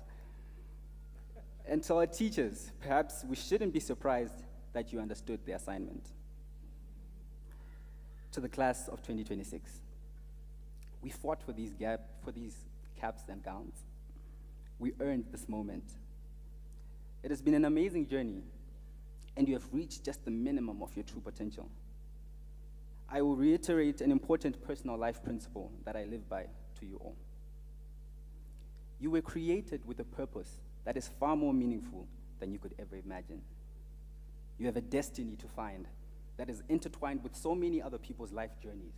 And to our teachers, perhaps we shouldn't be surprised that you understood the assignment. To the class of 2026, we fought for these caps and gowns. We earned this moment. It has been an amazing journey, and you have reached just the minimum of your true potential. I will reiterate an important personal life principle that I live by to you all. You were created with a purpose that is far more meaningful than you could ever imagine. You have a destiny to find that is intertwined with so many other people's life journeys.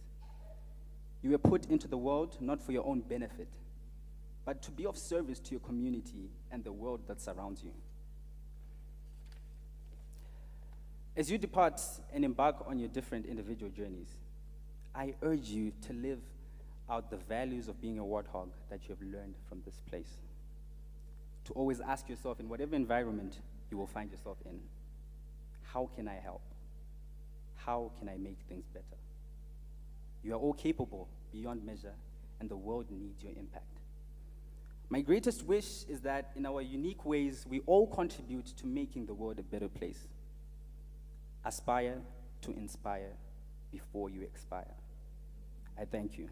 You were put into the world not for your own benefit, but to be of service to your community and the world that surrounds you. As you depart and embark on your different individual journeys, I urge you to live out the values of being a warthog that you have learned from this place. To always ask yourself, in whatever environment you will find yourself in, how can I help? how can I make things better? You are all capable beyond measure, and the world needs your impact. My greatest wish is that in our unique ways, we all contribute to making the world a better place. Aspire to inspire before you expire. I thank you.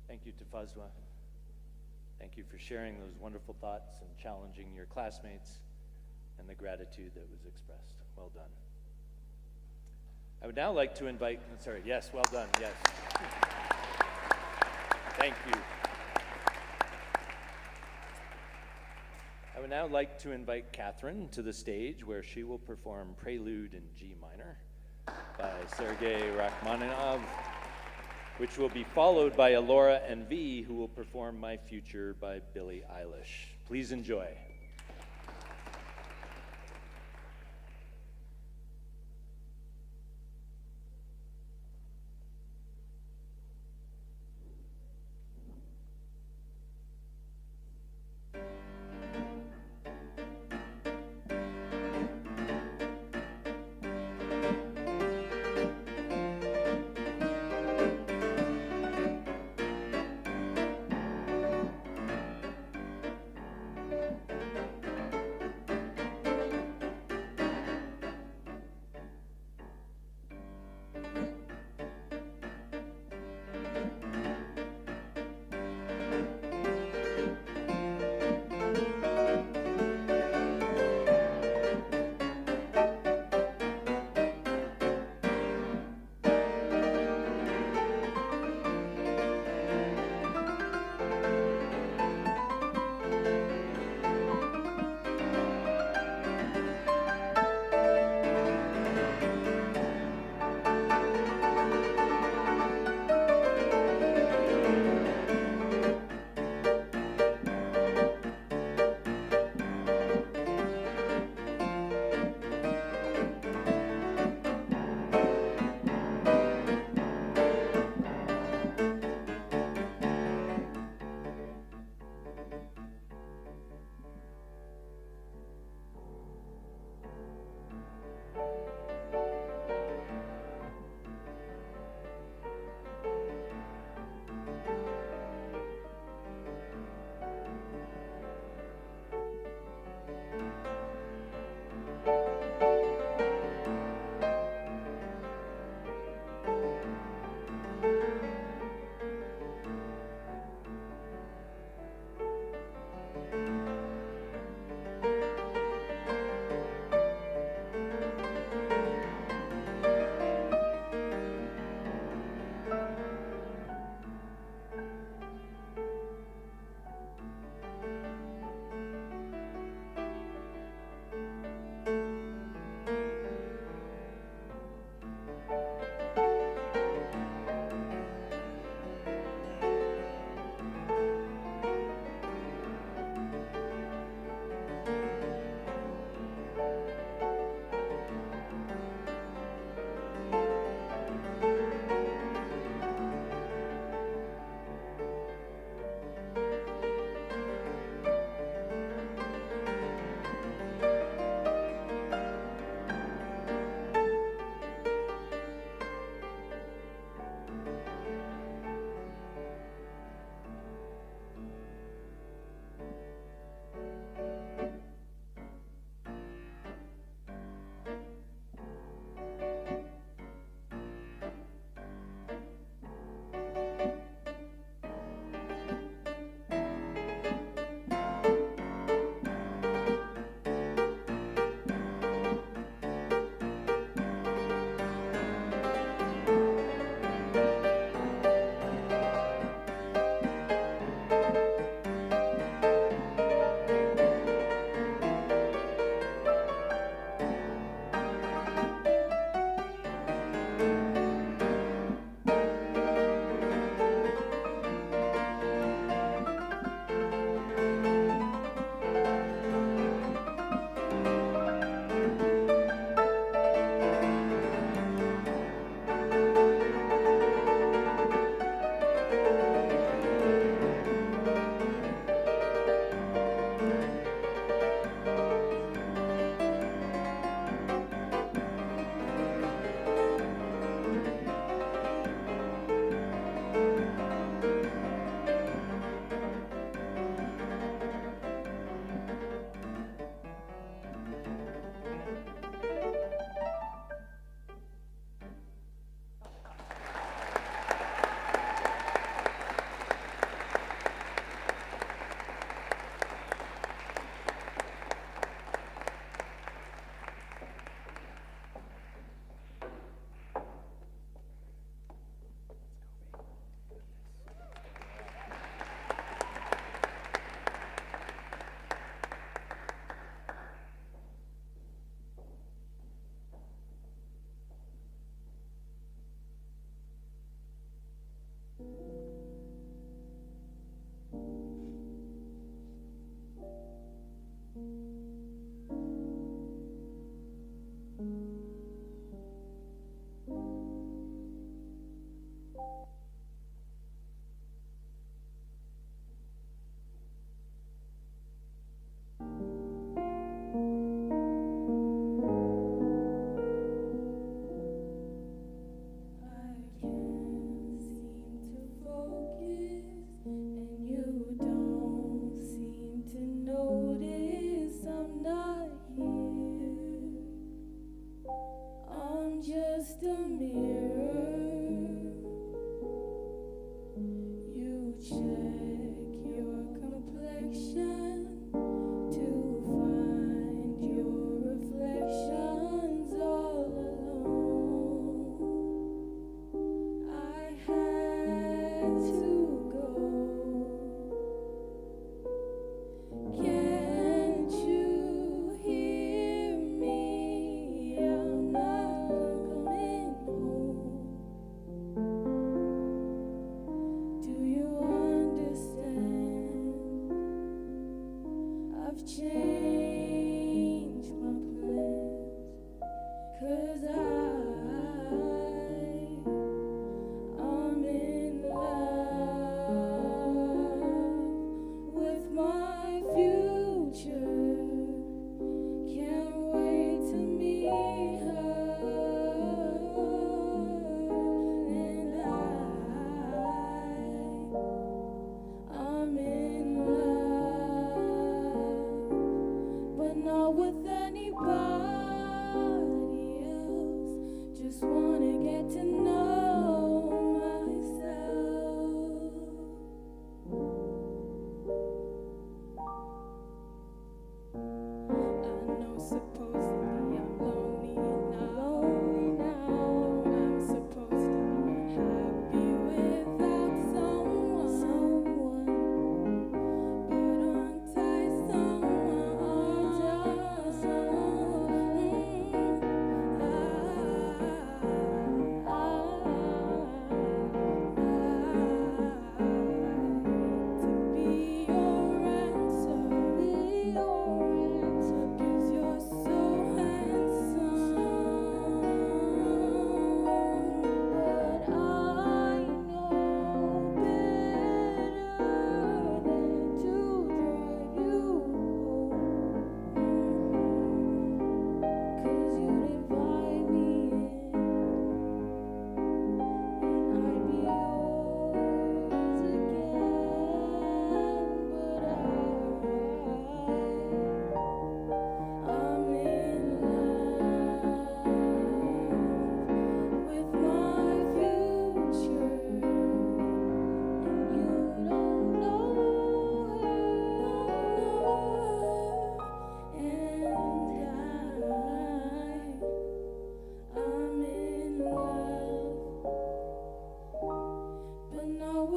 Thank you to Fazwa. Thank you for sharing those wonderful thoughts and challenging your classmates and the gratitude that was expressed. Well done. I would now like to invite, yes, well done, yes. Thank you. I would now like to invite Catherine to the stage where she will perform Prelude in G minor by Sergei Rachmaninoff, which will be followed by Alora and V, who will perform My Future by Billie Eilish. Please enjoy.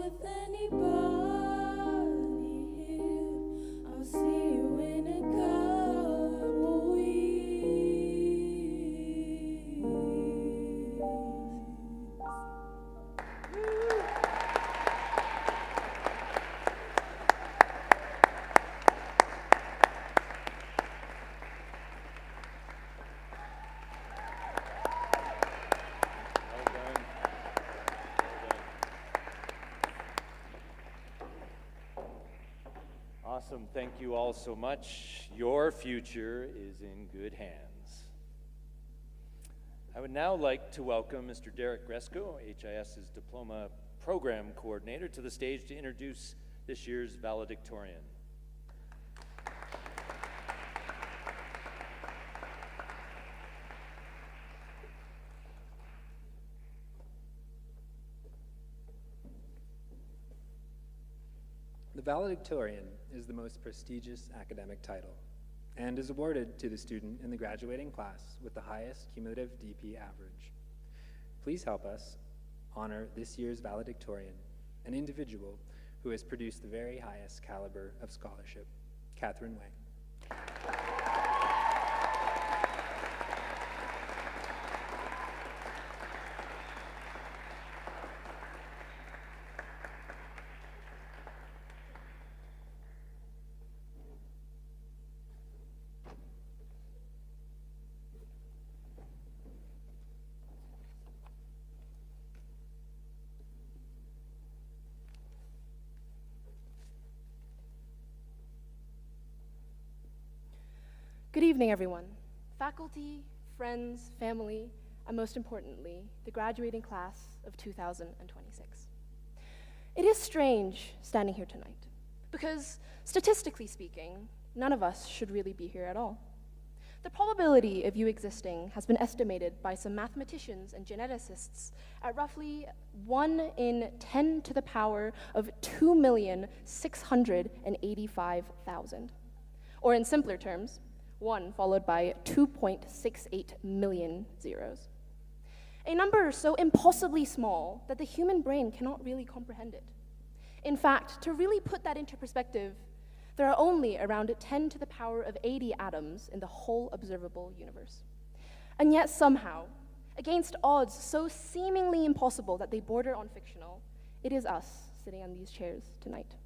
with anybody here. I'll see you in a couple Well done. Awesome. Thank you all so much. Your future is in good hands. I would now like to welcome Mr. Derek Gresko, HIS's Diploma Program Coordinator, to the stage to introduce this year's valedictorian. The valedictorian is the most prestigious academic title and is awarded to the student in the graduating class with the highest cumulative DP average. Please help us honor this year's valedictorian, an individual who has produced the very highest caliber of scholarship, Catherine Wang. Good evening, everyone. Faculty, friends, family, and most importantly, the graduating class of 2026. It is strange standing here tonight, because statistically speaking, none of us should really be here at all. The probability of you existing has been estimated by some mathematicians and geneticists at roughly 1 in 10 to the power of 2,685,000. Or in simpler terms, 1 followed by 2.68 million zeros. A number so impossibly small that the human brain cannot really comprehend it. In fact, to really put that into perspective, there are only around 10 to the power of 80 atoms in the whole observable universe. And yet somehow, against odds so seemingly impossible that they border on fictional, it is us sitting on these chairs tonight.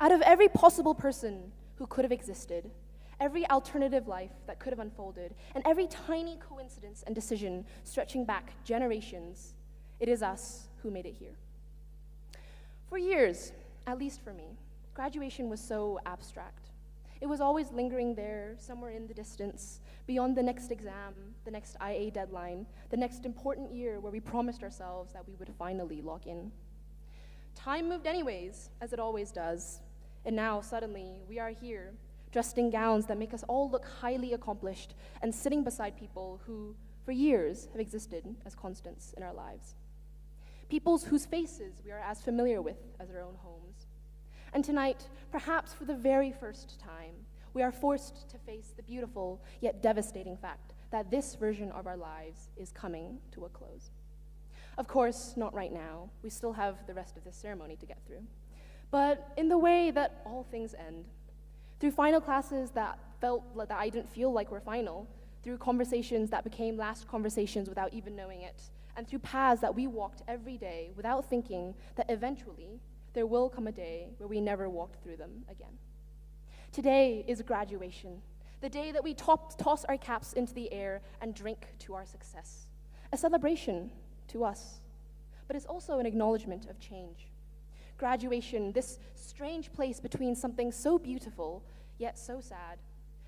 Out of every possible person who could have existed, every alternative life that could have unfolded, and every tiny coincidence and decision stretching back generations, it is us who made it here. For years, at least for me, graduation was so abstract. It was always lingering there, somewhere in the distance, beyond the next exam, the next IA deadline, the next important year where we promised ourselves that we would finally lock in. Time moved anyways, as it always does, and now suddenly we are here, dressed in gowns that make us all look highly accomplished and sitting beside people who, for years, have existed as constants in our lives. Peoples whose faces we are as familiar with as our own homes. And tonight, perhaps for the very first time, we are forced to face the beautiful yet devastating fact that this version of our lives is coming to a close. Of course, not right now. We still have the rest of this ceremony to get through. But in the way that all things end, through final classes that I didn't feel like were final, through conversations that became last conversations without even knowing it, and through paths that we walked every day without thinking that eventually there will come a day where we never walked through them again. Today is graduation, the day that we toss our caps into the air and drink to our success. A celebration to us, but it's also an acknowledgement of change. Graduation, this strange place between something so beautiful, yet so sad.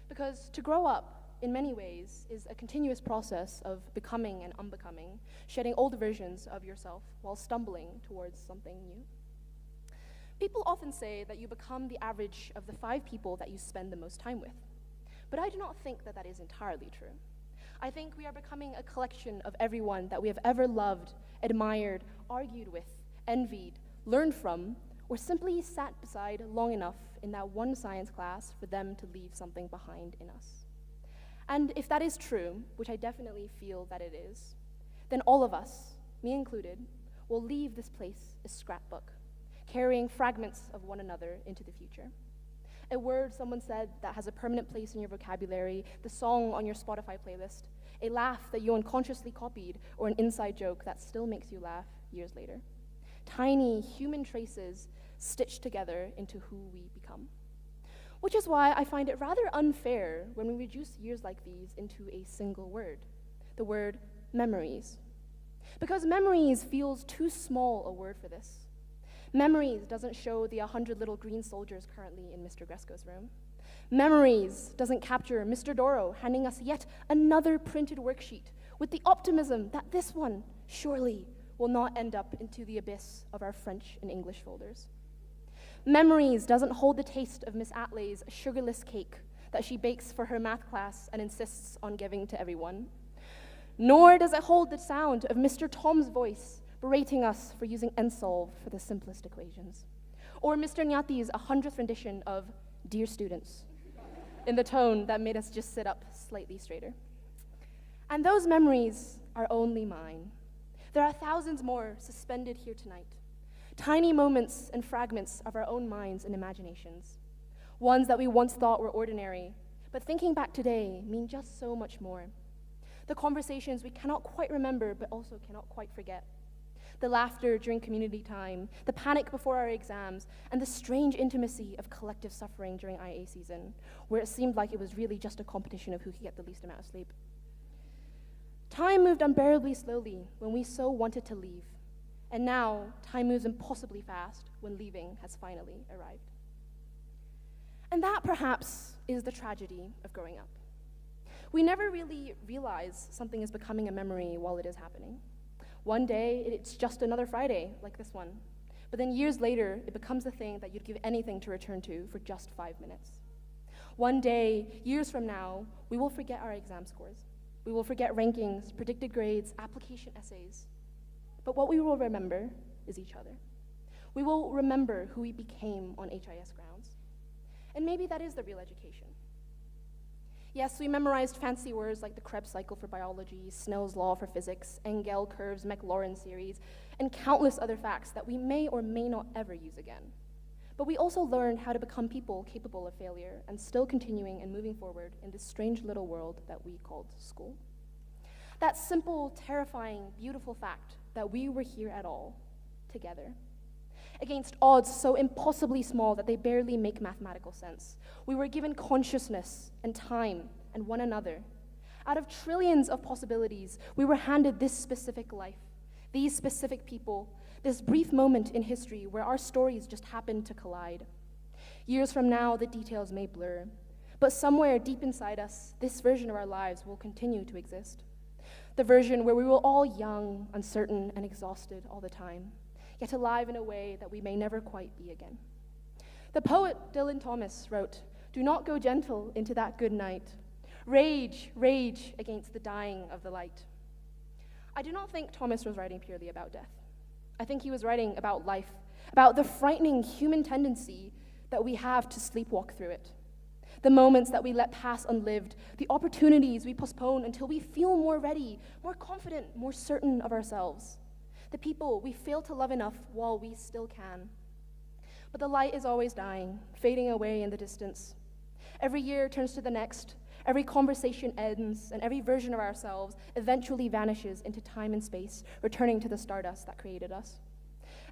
Because to grow up, in many ways, is a continuous process of becoming and unbecoming, shedding old versions of yourself while stumbling towards something new. People often say that you become the average of the 5 people that you spend the most time with. But I do not think that that is entirely true. I think we are becoming a collection of everyone that we have ever loved, admired, argued with, envied, learned from, or simply sat beside long enough in that one science class for them to leave something behind in us. And if that is true, which I definitely feel that it is, then all of us, me included, will leave this place a scrapbook, carrying fragments of one another into the future. A word someone said that has a permanent place in your vocabulary, the song on your Spotify playlist, a laugh that you unconsciously copied, or an inside joke that still makes you laugh years later. Tiny human traces stitched together into who we become. Which is why I find it rather unfair when we reduce years like these into a single word, the word memories. Because memories feels too small a word for this. Memories doesn't show the 100 little green soldiers currently in Mr. Gresco's room. Memories doesn't capture Mr. Doro handing us yet another printed worksheet with the optimism that this one surely will not end up into the abyss of our French and English folders. Memories doesn't hold the taste of Miss Atlay's sugarless cake that she bakes for her math class and insists on giving to everyone. Nor does it hold the sound of Mr. Tom's voice berating us for using nsolve for the simplest equations. Or Mr. Nyati's 100th rendition of Dear Students, in the tone that made us just sit up slightly straighter. And those memories are only mine. There are thousands more suspended here tonight. Tiny moments and fragments of our own minds and imaginations. Ones that we once thought were ordinary, but thinking back today mean just so much more. The conversations we cannot quite remember, but also cannot quite forget. The laughter during community time, the panic before our exams, and the strange intimacy of collective suffering during IA season, where it seemed like it was really just a competition of who could get the least amount of sleep. Time moved unbearably slowly when we so wanted to leave, and now time moves impossibly fast when leaving has finally arrived. And that, perhaps, is the tragedy of growing up. We never really realize something is becoming a memory while it is happening. One day, it's just another Friday, like this one. But then years later, it becomes a thing that you'd give anything to return to for just 5 minutes. One day, years from now, we will forget our exam scores. We will forget rankings, predicted grades, application essays. But what we will remember is each other. We will remember who we became on HIS grounds. And maybe that is the real education. Yes, we memorized fancy words like the Krebs cycle for biology, Snell's law for physics, Engel curves, Maclaurin series, and countless other facts that we may or may not ever use again. But we also learned how to become people capable of failure and still continuing and moving forward in this strange little world that we called school. That simple, terrifying, beautiful fact that we were here at all, together. Against odds so impossibly small that they barely make mathematical sense. We were given consciousness and time and one another. Out of trillions of possibilities, we were handed this specific life, these specific people, this brief moment in history where our stories just happened to collide. Years from now, the details may blur, but somewhere deep inside us, this version of our lives will continue to exist. The version where we were all young, uncertain, and exhausted all the time, yet alive in a way that we may never quite be again. The poet Dylan Thomas wrote, "Do not go gentle into that good night. Rage, rage against the dying of the light." I do not think Thomas was writing purely about death. I think he was writing about life, about the frightening human tendency that we have to sleepwalk through it. The moments that we let pass unlived, the opportunities we postpone until we feel more ready, more confident, more certain of ourselves. The people we fail to love enough while we still can. But the light is always dying, fading away in the distance. Every year turns to the next, every conversation ends, and every version of ourselves eventually vanishes into time and space, returning to the stardust that created us.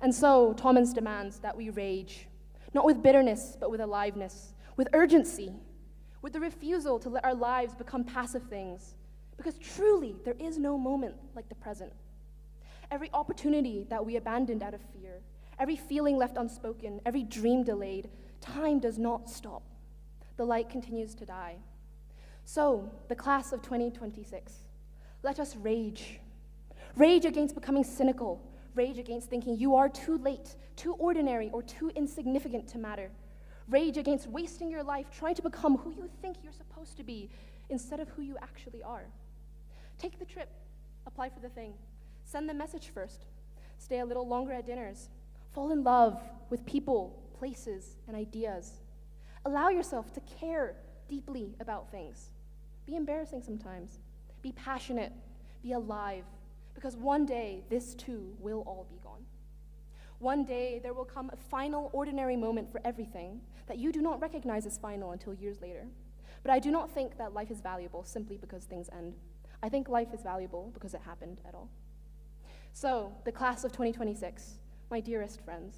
And so, Thomas demands that we rage, not with bitterness, but with aliveness, with urgency, with the refusal to let our lives become passive things, because truly, there is no moment like the present. Every opportunity that we abandoned out of fear, every feeling left unspoken, every dream delayed, time does not stop. The light continues to die. So, the class of 2026, let us rage. Rage against becoming cynical, rage against thinking you are too late, too ordinary, or too insignificant to matter. Rage against wasting your life trying to become who you think you're supposed to be instead of who you actually are. Take the trip, apply for the thing. Send the message first. Stay a little longer at dinners. Fall in love with people, places, and ideas. Allow yourself to care deeply about things. Be embarrassing sometimes. Be passionate. Be alive. because one day this too will all be gone. One day there will come a final ordinary moment for everything that you do not recognize as final until years later. But I do not think that life is valuable simply because things end. I think life is valuable because it happened at all. So, the class of 2026, my dearest friends,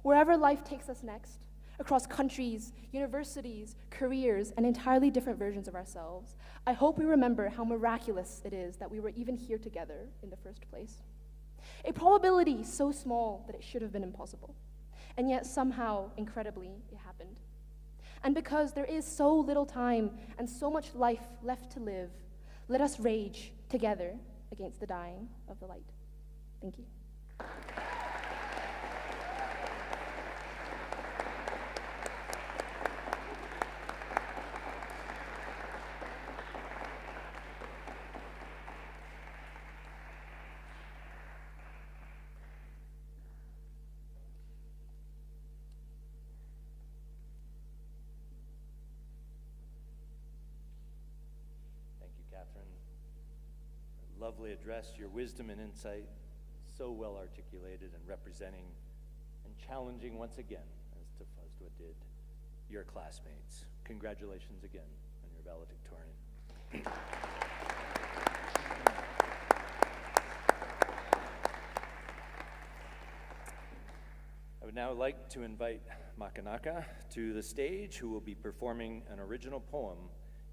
wherever life takes us next, across countries, universities, careers, and entirely different versions of ourselves, I hope we remember how miraculous it is that we were even here together in the first place. A probability so small that it should have been impossible, and yet somehow, incredibly, it happened. And because there is so little time and so much life left to live, let us rage together against the dying of the light. Thank you. Thank you, Catherine. Lovely address, your wisdom and insight, so well articulated and representing and challenging once again, as Tafazwa did, your classmates. Congratulations again on your valedictorian. I would now like to invite Makanaka to the stage, who will be performing an original poem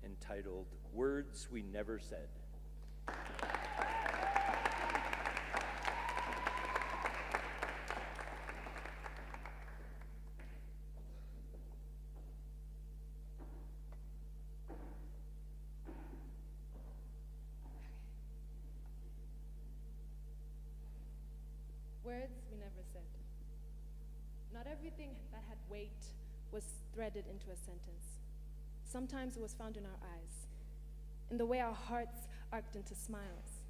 entitled Words We Never Said. Words we never said. Not everything that had weight was threaded into a sentence. Sometimes it was found in our eyes, in the way our hearts arced into smiles,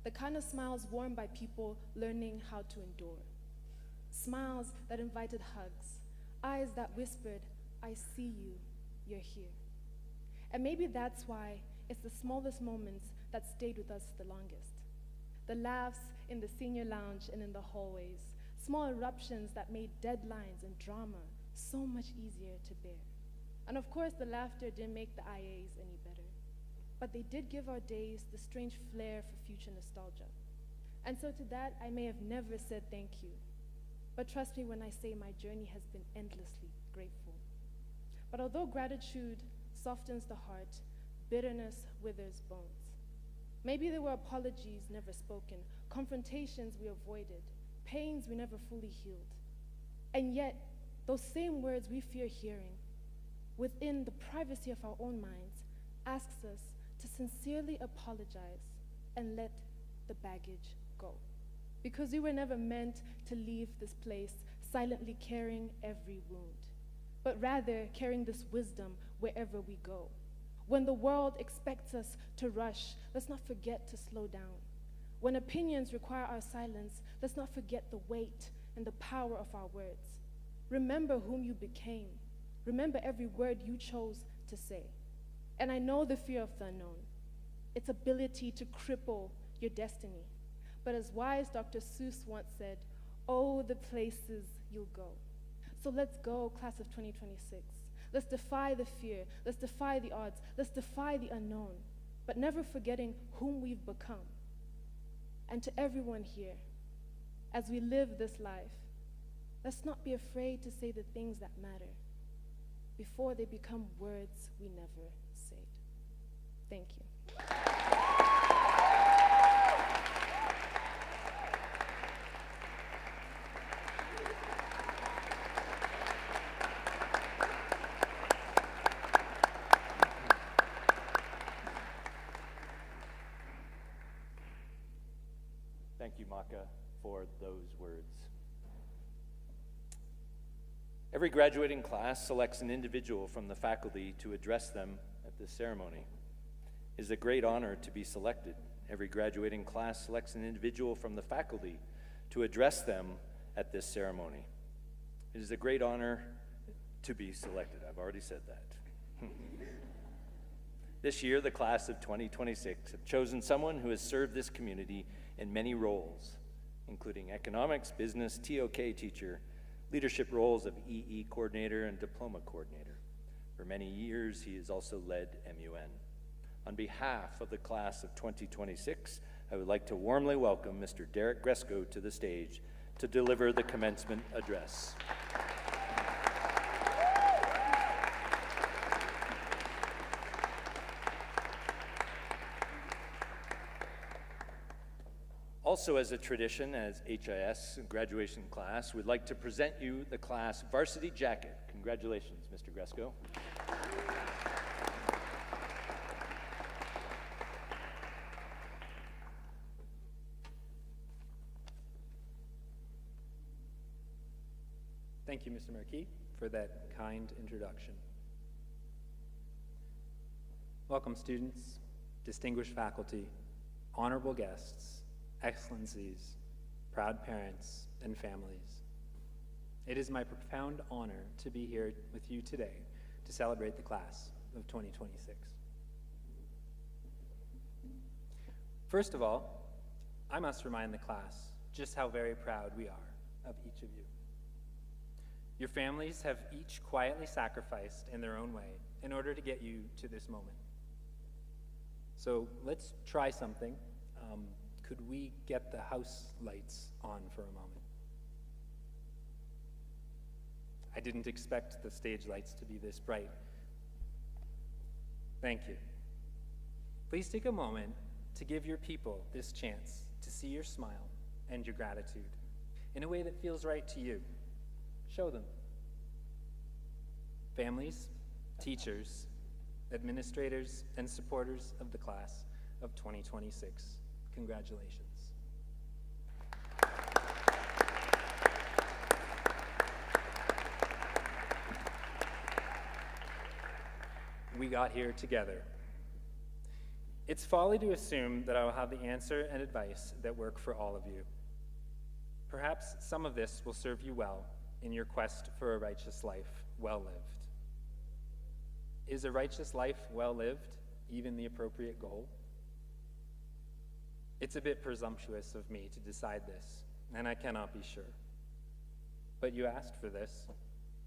the kind of smiles worn by people learning how to endure. Smiles that invited hugs, eyes that whispered, I see you, you're here. And maybe that's why it's the smallest moments that stayed with us the longest. The laughs in the senior lounge and in the hallways, small eruptions that made deadlines and drama so much easier to bear. And of course, the laughter didn't make the IAs any better, but they did give our days the strange flair for future nostalgia. And so to that, I may have never said thank you, but trust me when I say my journey has been endlessly grateful. But although gratitude softens the heart, bitterness withers bones. Maybe there were apologies never spoken, confrontations we avoided, pains we never fully healed. And yet, those same words we fear hearing, within the privacy of our own minds, asks us to sincerely apologize and let the baggage go. Because we were never meant to leave this place silently carrying every wound, but rather carrying this wisdom wherever we go. When the world expects us to rush, let's not forget to slow down. When opinions require our silence, let's not forget the weight and the power of our words. Remember whom you became. Remember every word you chose to say. And I know the fear of the unknown, its ability to cripple your destiny. But as wise Dr. Seuss once said, oh, the places you'll go. So let's go, class of 2026. Let's defy the fear. Let's defy the odds. Let's defy the unknown, but never forgetting whom we've become. And to everyone here, as we live this life, let's not be afraid to say the things that matter before they become words we never said. Thank you. Thank you, Maka, for those words. Every graduating class selects an individual from the faculty to address them at this ceremony. It is a great honor to be selected. Every graduating class selects an individual from the faculty to address them at this ceremony. It is a great honor to be selected. I've already said that. This year, the class of 2026 have chosen someone who has served this community in many roles, including economics, business, TOK teacher, leadership roles of EE coordinator and diploma coordinator. For many years, he has also led MUN. On behalf of the class of 2026, I would like to warmly welcome Mr. Derek Gresko to the stage to deliver the commencement address. Also, as a tradition, as HIS graduation class, we'd like to present you the class varsity jacket. Congratulations, Mr. Gresko. Thank you, Mr. Marquis, for that kind introduction. Welcome, students, distinguished faculty, honorable guests, excellencies, proud parents, and families. It is my profound honor to be here with you today to celebrate the class of 2026. First of all, I must remind the class just how very proud we are of each of you. Your families have each quietly sacrificed in their own way in order to get you to this moment. So let's try something. Could we get the house lights on for a moment? I didn't expect the stage lights to be this bright. Thank you. Please take a moment to give your people this chance to see your smile and your gratitude in a way that feels right to you. Show them. Families, teachers, administrators, and supporters of the class of 2026, congratulations. We got here together. It's folly to assume that I will have the answer and advice that work for all of you. Perhaps some of this will serve you well in your quest for a righteous life well lived. Is a righteous life well lived even the appropriate goal? It's a bit presumptuous of me to decide this, and I cannot be sure. But you asked for this.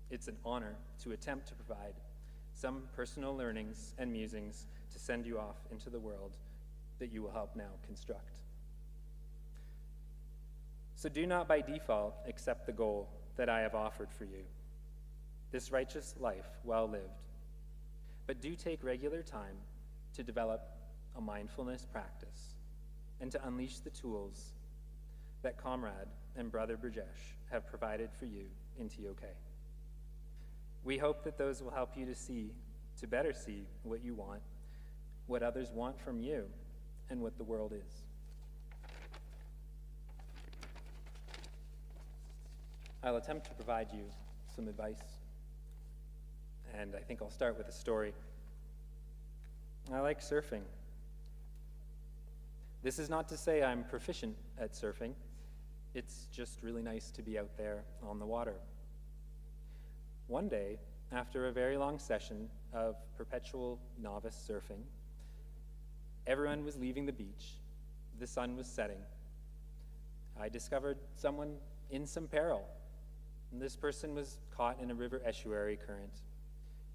It's an honor to attempt to provide some personal learnings and musings to send you off into the world that you will help now construct. So do not by default accept the goal that I have offered for you, this righteous life well lived, but do take regular time to develop a mindfulness practice and to unleash the tools that Comrade and Brother Burjesh have provided for you in TOK. We hope that those will help you to better see what you want, what others want from you, and what the world is. I'll attempt to provide you some advice, and I think I'll start with a story. I like surfing. This is not to say I'm proficient at surfing. It's just really nice to be out there on the water. One day, after a very long session of perpetual novice surfing, everyone was leaving the beach. The sun was setting. I discovered someone in some peril. And this person was caught in a river estuary current,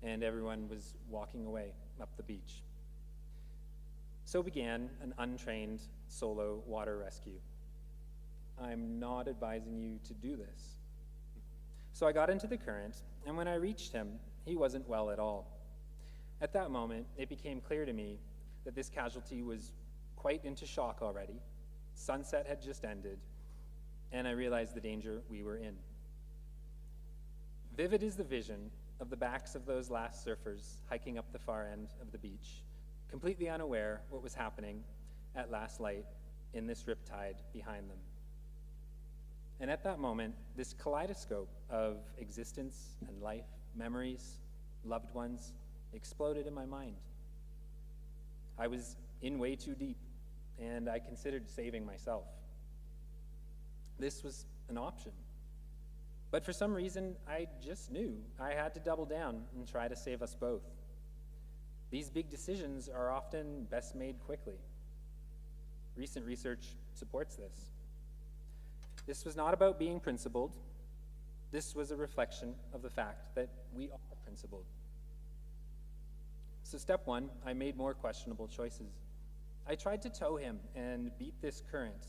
and everyone was walking away up the beach. So began an untrained solo water rescue. I'm not advising you to do this. So I got into the current, and when I reached him, he wasn't well at all. At that moment, it became clear to me that this casualty was quite into shock already. Sunset had just ended, and I realized the danger we were in. Vivid is the vision of the backs of those last surfers hiking up the far end of the beach, completely unaware what was happening at last light in this riptide behind them. And at that moment, this kaleidoscope of existence and life, memories, loved ones, exploded in my mind. I was in way too deep, and I considered saving myself. This was an option. But for some reason, I just knew I had to double down and try to save us both. These big decisions are often best made quickly. Recent research supports this. This was not about being principled. This was a reflection of the fact that we are principled. So step one, I made more questionable choices. I tried to tow him and beat this current,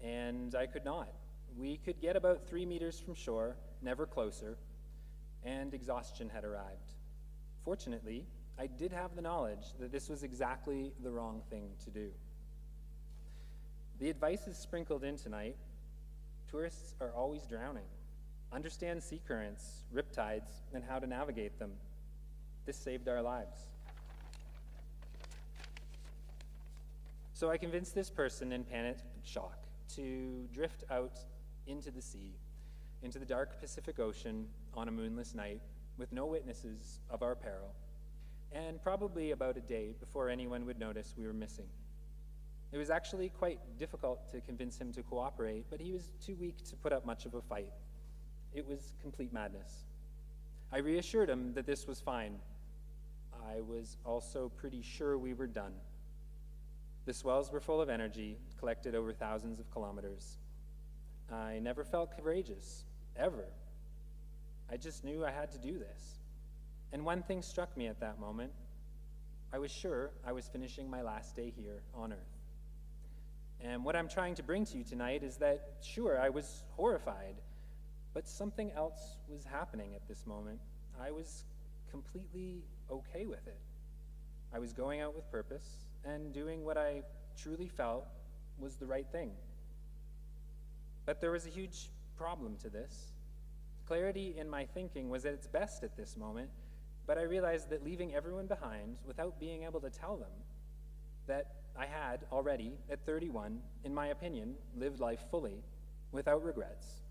and I could not. We could get about 3 meters from shore, never closer, and exhaustion had arrived. Fortunately, I did have the knowledge that this was exactly the wrong thing to do. The advice is sprinkled in tonight. Tourists are always drowning. Understand sea currents, riptides, and how to navigate them. This saved our lives. So I convinced this person in panic shock to drift out into the sea, into the dark Pacific Ocean on a moonless night with no witnesses of our peril, and probably about a day before anyone would notice we were missing. It was actually quite difficult to convince him to cooperate, but he was too weak to put up much of a fight. It was complete madness. I reassured him that this was fine. I was also pretty sure we were done. The swells were full of energy, collected over thousands of kilometers. I never felt courageous, ever. I just knew I had to do this. And one thing struck me at that moment. I was sure I was finishing my last day here on Earth. And what I'm trying to bring to you tonight is that, sure, I was horrified, but something else was happening at this moment. I was completely okay with it. I was going out with purpose and doing what I truly felt was the right thing. But there was a huge problem to this. Clarity in my thinking was at its best at this moment, but I realized that leaving everyone behind without being able to tell them that I had already, at 31, in my opinion, lived life fully, without regrets,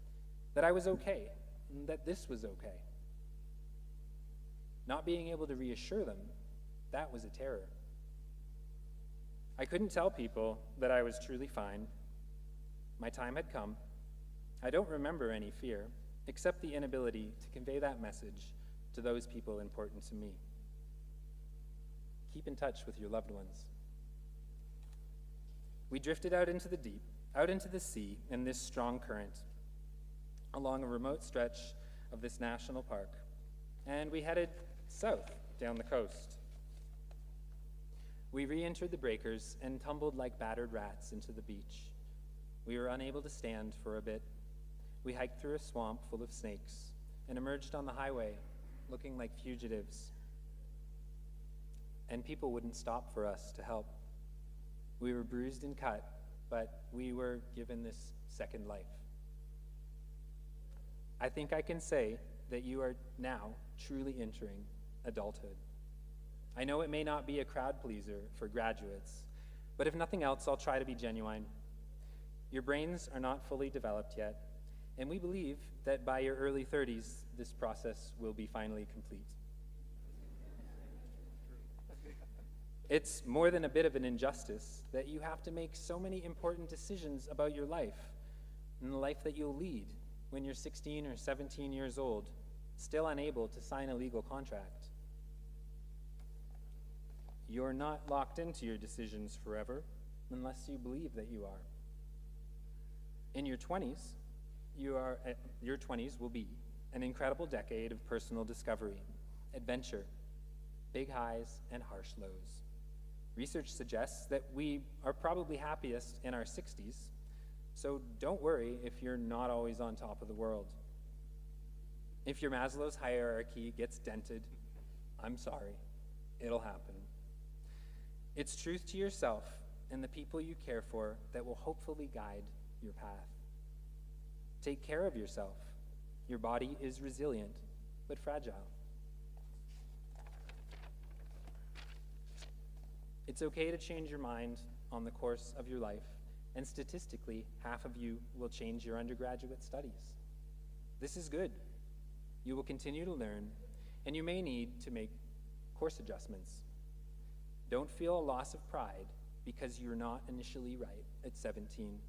that I was okay, and that this was okay. Not being able to reassure them, that was a terror. I couldn't tell people that I was truly fine. My time had come. I don't remember any fear, except the inability to convey that message to those people important to me. Keep in touch with your loved ones. We drifted out into the deep, out into the sea in this strong current, along a remote stretch of this national park, and we headed south down the coast. We re-entered the breakers and tumbled like battered rats into the beach. We were unable to stand for a bit. We hiked through a swamp full of snakes and emerged on the highway looking like fugitives. And people wouldn't stop for us to help. We were bruised and cut, but we were given this second life. I think I can say that you are now truly entering adulthood. I know it may not be a crowd pleaser for graduates, but if nothing else, I'll try to be genuine. Your brains are not fully developed yet, and we believe that by your early 30s, this process will be finally complete. It's more than a bit of an injustice that you have to make so many important decisions about your life and the life that you'll lead when you're 16 or 17 years old, still unable to sign a legal contract. You're not locked into your decisions forever unless you believe that you are. In your 20s, your 20s will be an incredible decade of personal discovery, adventure, big highs and harsh lows. Research suggests that we are probably happiest in our 60s, so don't worry if you're not always on top of the world. If your Maslow's hierarchy gets dented, I'm sorry, it'll happen. It's truth to yourself and the people you care for that will hopefully guide your path. Take care of yourself. Your body is resilient, but fragile. It's okay to change your mind on the course of your life, and statistically, half of you will change your undergraduate studies. This is good. You will continue to learn, and you may need to make course adjustments. Don't feel a loss of pride because you're not initially right at 17.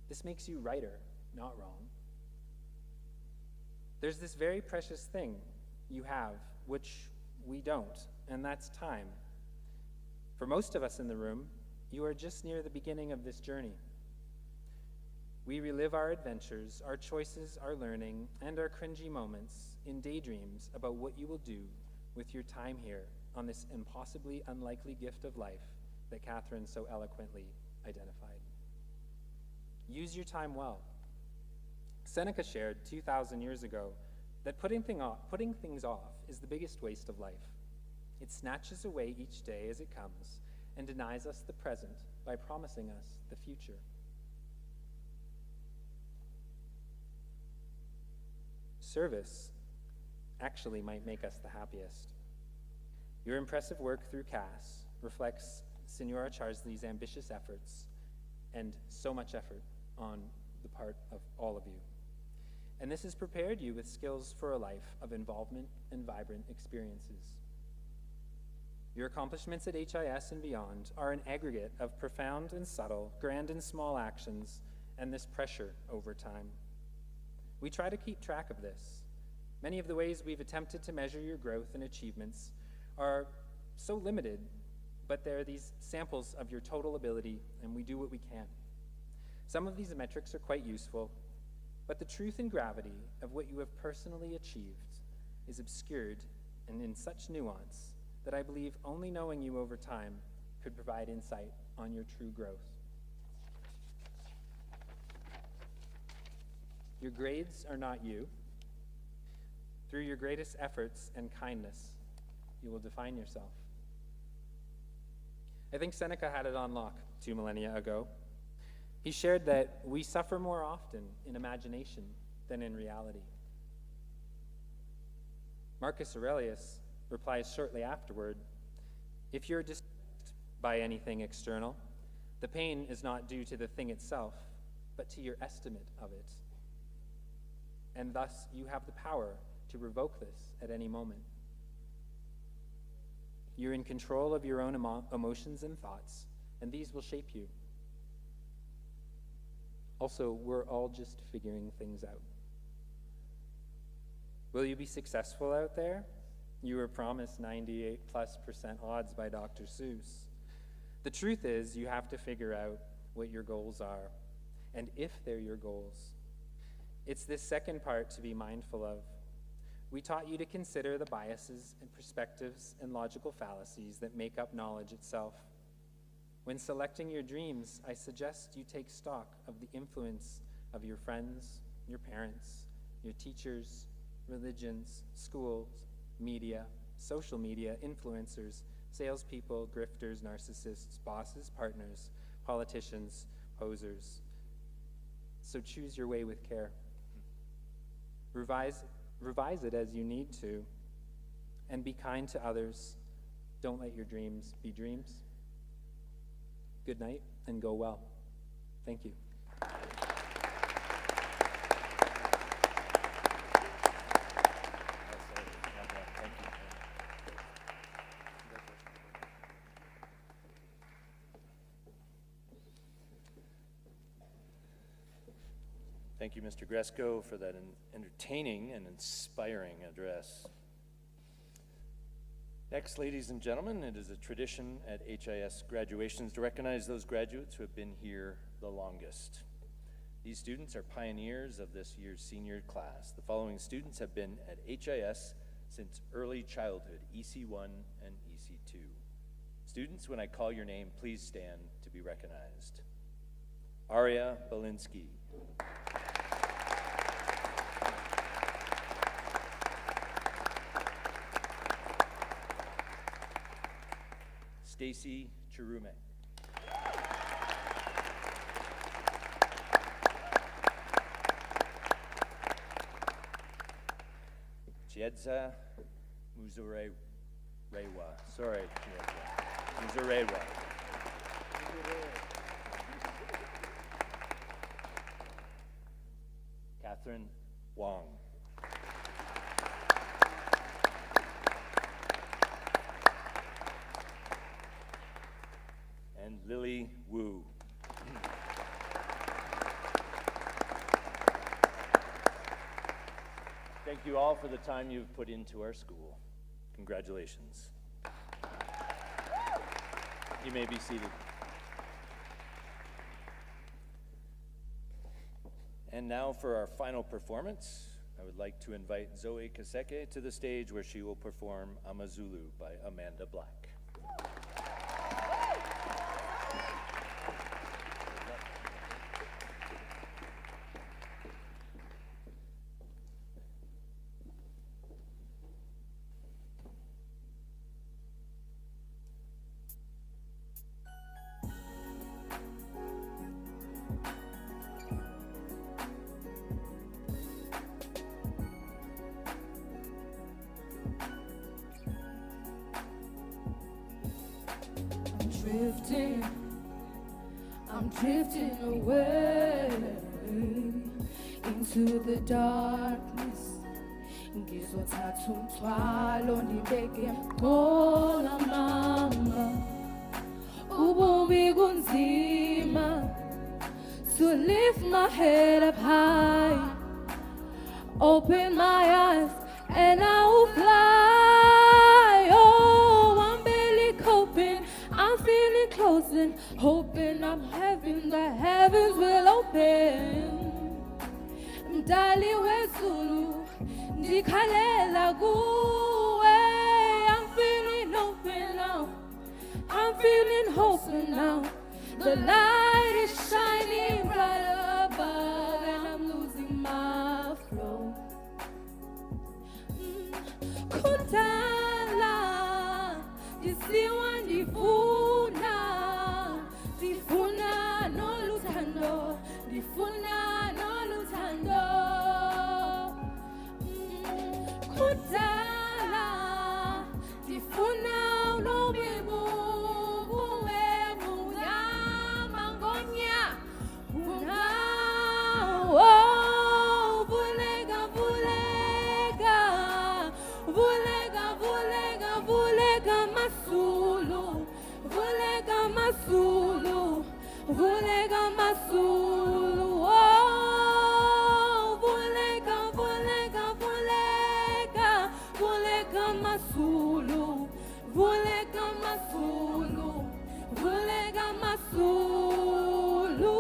This makes you righter, not wrong. There's this very precious thing you have, which we don't, and that's time. For most of us in the room, you are just near the beginning of this journey. We relive our adventures, our choices, our learning, and our cringy moments in daydreams about what you will do with your time here on this impossibly unlikely gift of life that Catherine so eloquently identified. Use your time well. Seneca shared 2,000 years ago that putting things off is the biggest waste of life. It snatches away each day as it comes and denies us the present by promising us the future. Service actually might make us the happiest. Your impressive work through CAS reflects Senora Charsley's ambitious efforts and so much effort on the part of all of you. And this has prepared you with skills for a life of involvement and vibrant experiences. Your accomplishments at HIS and beyond are an aggregate of profound and subtle, grand and small actions, and this pressure over time. We try to keep track of this. Many of the ways we've attempted to measure your growth and achievements are so limited, but they're these samples of your total ability, and we do what we can. Some of these metrics are quite useful, but the truth and gravity of what you have personally achieved is obscured and in such nuance that I believe only knowing you over time could provide insight on your true growth. Your grades are not you. Through your greatest efforts and kindness, you will define yourself. I think Seneca had it on lock 2 millennia ago. He shared that we suffer more often in imagination than in reality. Marcus Aurelius replies shortly afterward, if you're distressed by anything external, the pain is not due to the thing itself, but to your estimate of it. And thus you have the power to revoke this at any moment. You're in control of your own emotions and thoughts, and these will shape you. Also, we're all just figuring things out. Will you be successful out there? You were promised 98+% odds by Dr. Seuss. The truth is, you have to figure out what your goals are, and if they're your goals. It's this second part to be mindful of. We taught you to consider the biases and perspectives and logical fallacies that make up knowledge itself. When selecting your dreams, I suggest you take stock of the influence of your friends, your parents, your teachers, religions, schools, media, social media, influencers, salespeople, grifters, narcissists, bosses, partners, politicians, posers. So choose your way with care. Revise it as you need to, and be kind to others. Don't let your dreams be dreams. Good night, and go well. Thank you. Thank you, Mr. Gresco, for that entertaining and inspiring address. Next, ladies and gentlemen, it is a tradition at HIS graduations to recognize those graduates who have been here the longest. These students are pioneers of this year's senior class. The following students have been at HIS since early childhood, EC1 and EC2. Students, when I call your name, please stand to be recognized. Aria Belinsky. Stacy Chirume. Chiedza Muzurewa. Sorry, Chiedza. Muzurewa. Catherine Wong. And Lily Wu. Thank you all for the time you've put into our school. Congratulations. You may be seated. now for our final performance, I would like to invite Zoe Kaseke to the stage where she will perform Amazulu by Amanda Black. I'm drifting away into the darkness. Ngizothatha umthwalo ndibeke emqola mama. Ububi kunzima to lift my head up high. Open my eyes and I will fly. Oh, I'm barely coping. I'm feeling close and hoping I'm having the heavens will open. Mdali wezulu ndikhalela kuwe. I'm feeling open now. I'm feeling hopeful now. The light is shining bright above and I'm losing my flow. Kudala ndisiwa ndifuna, ndifuna noluthando, ndifuna noluthando. Kudala ndifuna unobibu kuwe munyama ngonya una. Oh, vulega vulega vulega vulega vulega masulu, vulega masulu, vulega masulu. Oh, vulega vulega vulega vulega masulu, vulega masulu, vulega masulu.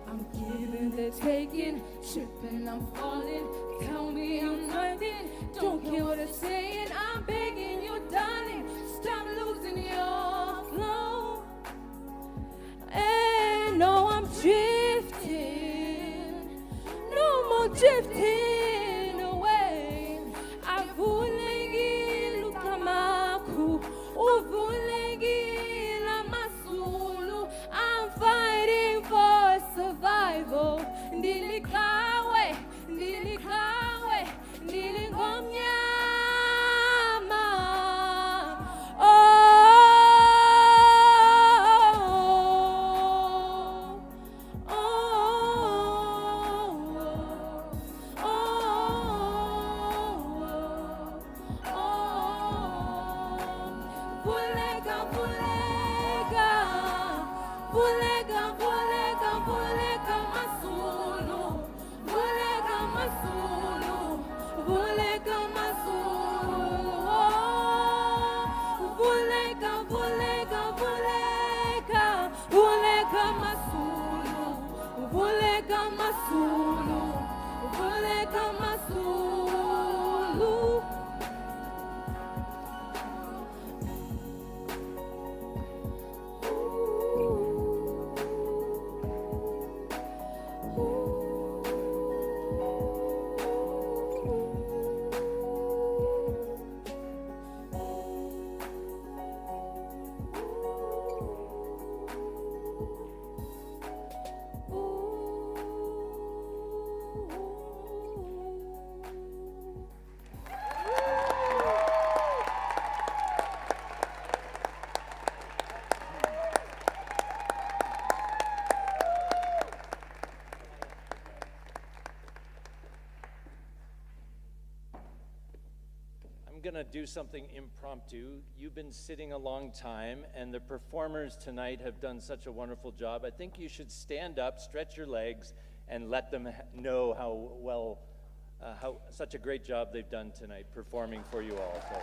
I'm giving, they're taking, tripping, I'm falling. Tell me I'm nothing, don't care what they're saying. I'm begging you, darling, stop losing your flow. And no, I'm drifting, no more drifting away. Avulegi lukamaku, uvulegi lamasulu. I'm fighting for survival. Ndilikawe, ndilikawe, ndilingomnyama. Oh, oh, oh, oh, vulega, vulega, vulega, vulega, vulega masulu, vulega masulu, vulega masulu. Oh, vulega, vulega, vulega, vulega masulu, vulega masulu, vulega masulu. I'm gonna do something impromptu. You've been sitting a long time, and the performers tonight have done such a wonderful job. I think you should stand up, stretch your legs, and let them know how well, how such a great job they've done tonight performing for you all. So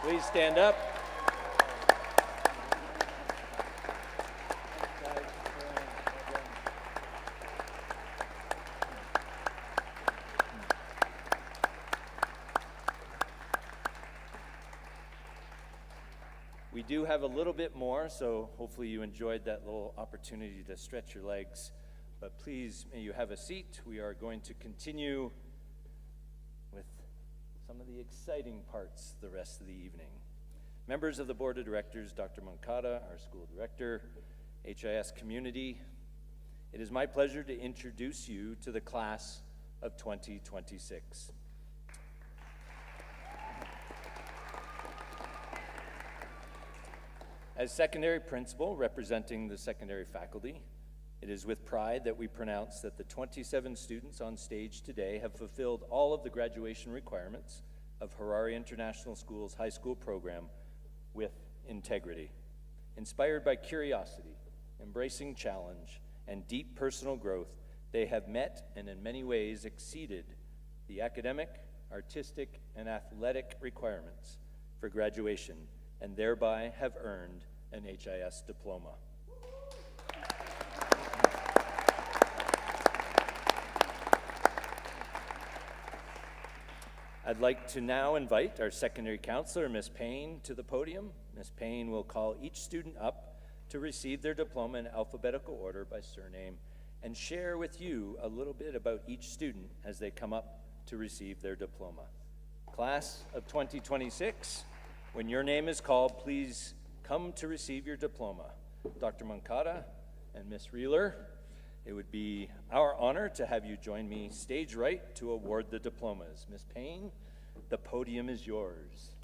please stand up. We do have a little bit more, so hopefully you enjoyed that little opportunity to stretch your legs. But please, may you have a seat. We are going to continue with some of the exciting parts the rest of the evening. Members of the Board of Directors, Dr. Moncada, our school director, HIS community, it is my pleasure to introduce you to the class of 2026. As secondary principal representing the secondary faculty, it is with pride that we pronounce that the 27 students on stage today have fulfilled all of the graduation requirements of Harare International School's high school program with integrity. Inspired by curiosity, embracing challenge, and deep personal growth, they have met and in many ways exceeded the academic, artistic, and athletic requirements for graduation, and thereby have earned an HIS diploma. I'd like to now invite our secondary counselor, Ms. Payne, to the podium. Ms. Payne will call each student up to receive their diploma in alphabetical order by surname and share with you a little bit about each student as they come up to receive their diploma. Class of 2026, when your name is called, please come to receive your diploma. Dr. Moncada and Ms. Reeler, it would be our honor to have you join me stage right to award the diplomas. Ms. Payne, the podium is yours.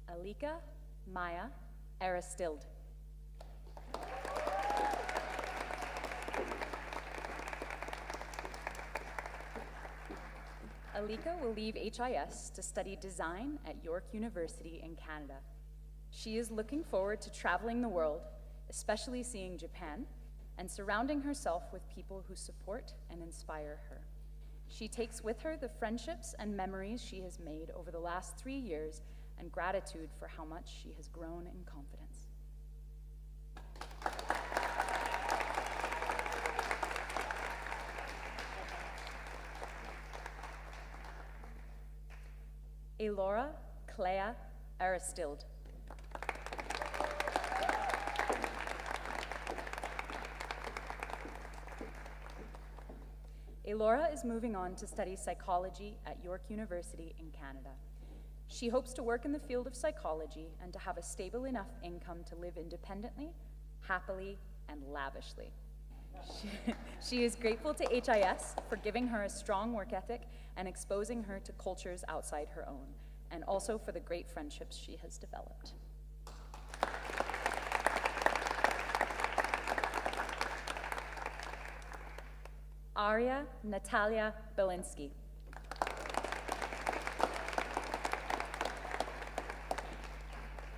Alika Maya Aristild. Alika will leave HIS to study design at York University in Canada. She is looking forward to traveling the world, especially seeing Japan, and surrounding herself with people who support and inspire her. She takes with her the friendships and memories she has made over the last 3 years and gratitude for how much she has grown in confidence. Elora Clea Aristild. Elora is moving on to study psychology at York University in Canada. She hopes to work in the field of psychology and to have a stable enough income to live independently, happily, and lavishly. She is grateful to HIS for giving her a strong work ethic and exposing her to cultures outside her own, and also for the great friendships she has developed. Arya Natalia Belinsky.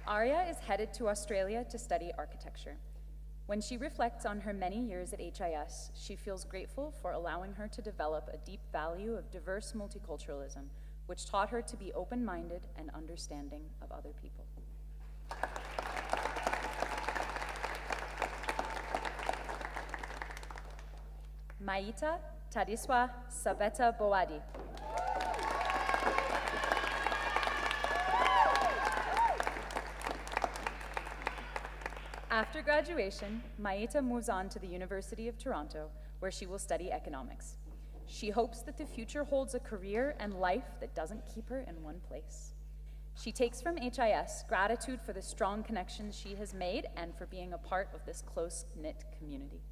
Arya is headed to Australia to study architecture. When she reflects on her many years at HIS, she feels grateful for allowing her to develop a deep value of diverse multiculturalism, which taught her to be open-minded and understanding of other people. Maita Tadiswa Saveta Boadi. After graduation, Maita moves on to the University of Toronto, where she will study economics. She hopes that the future holds a career and life that doesn't keep her in one place. She takes from HIS gratitude for the strong connections she has made and for being a part of this close-knit community.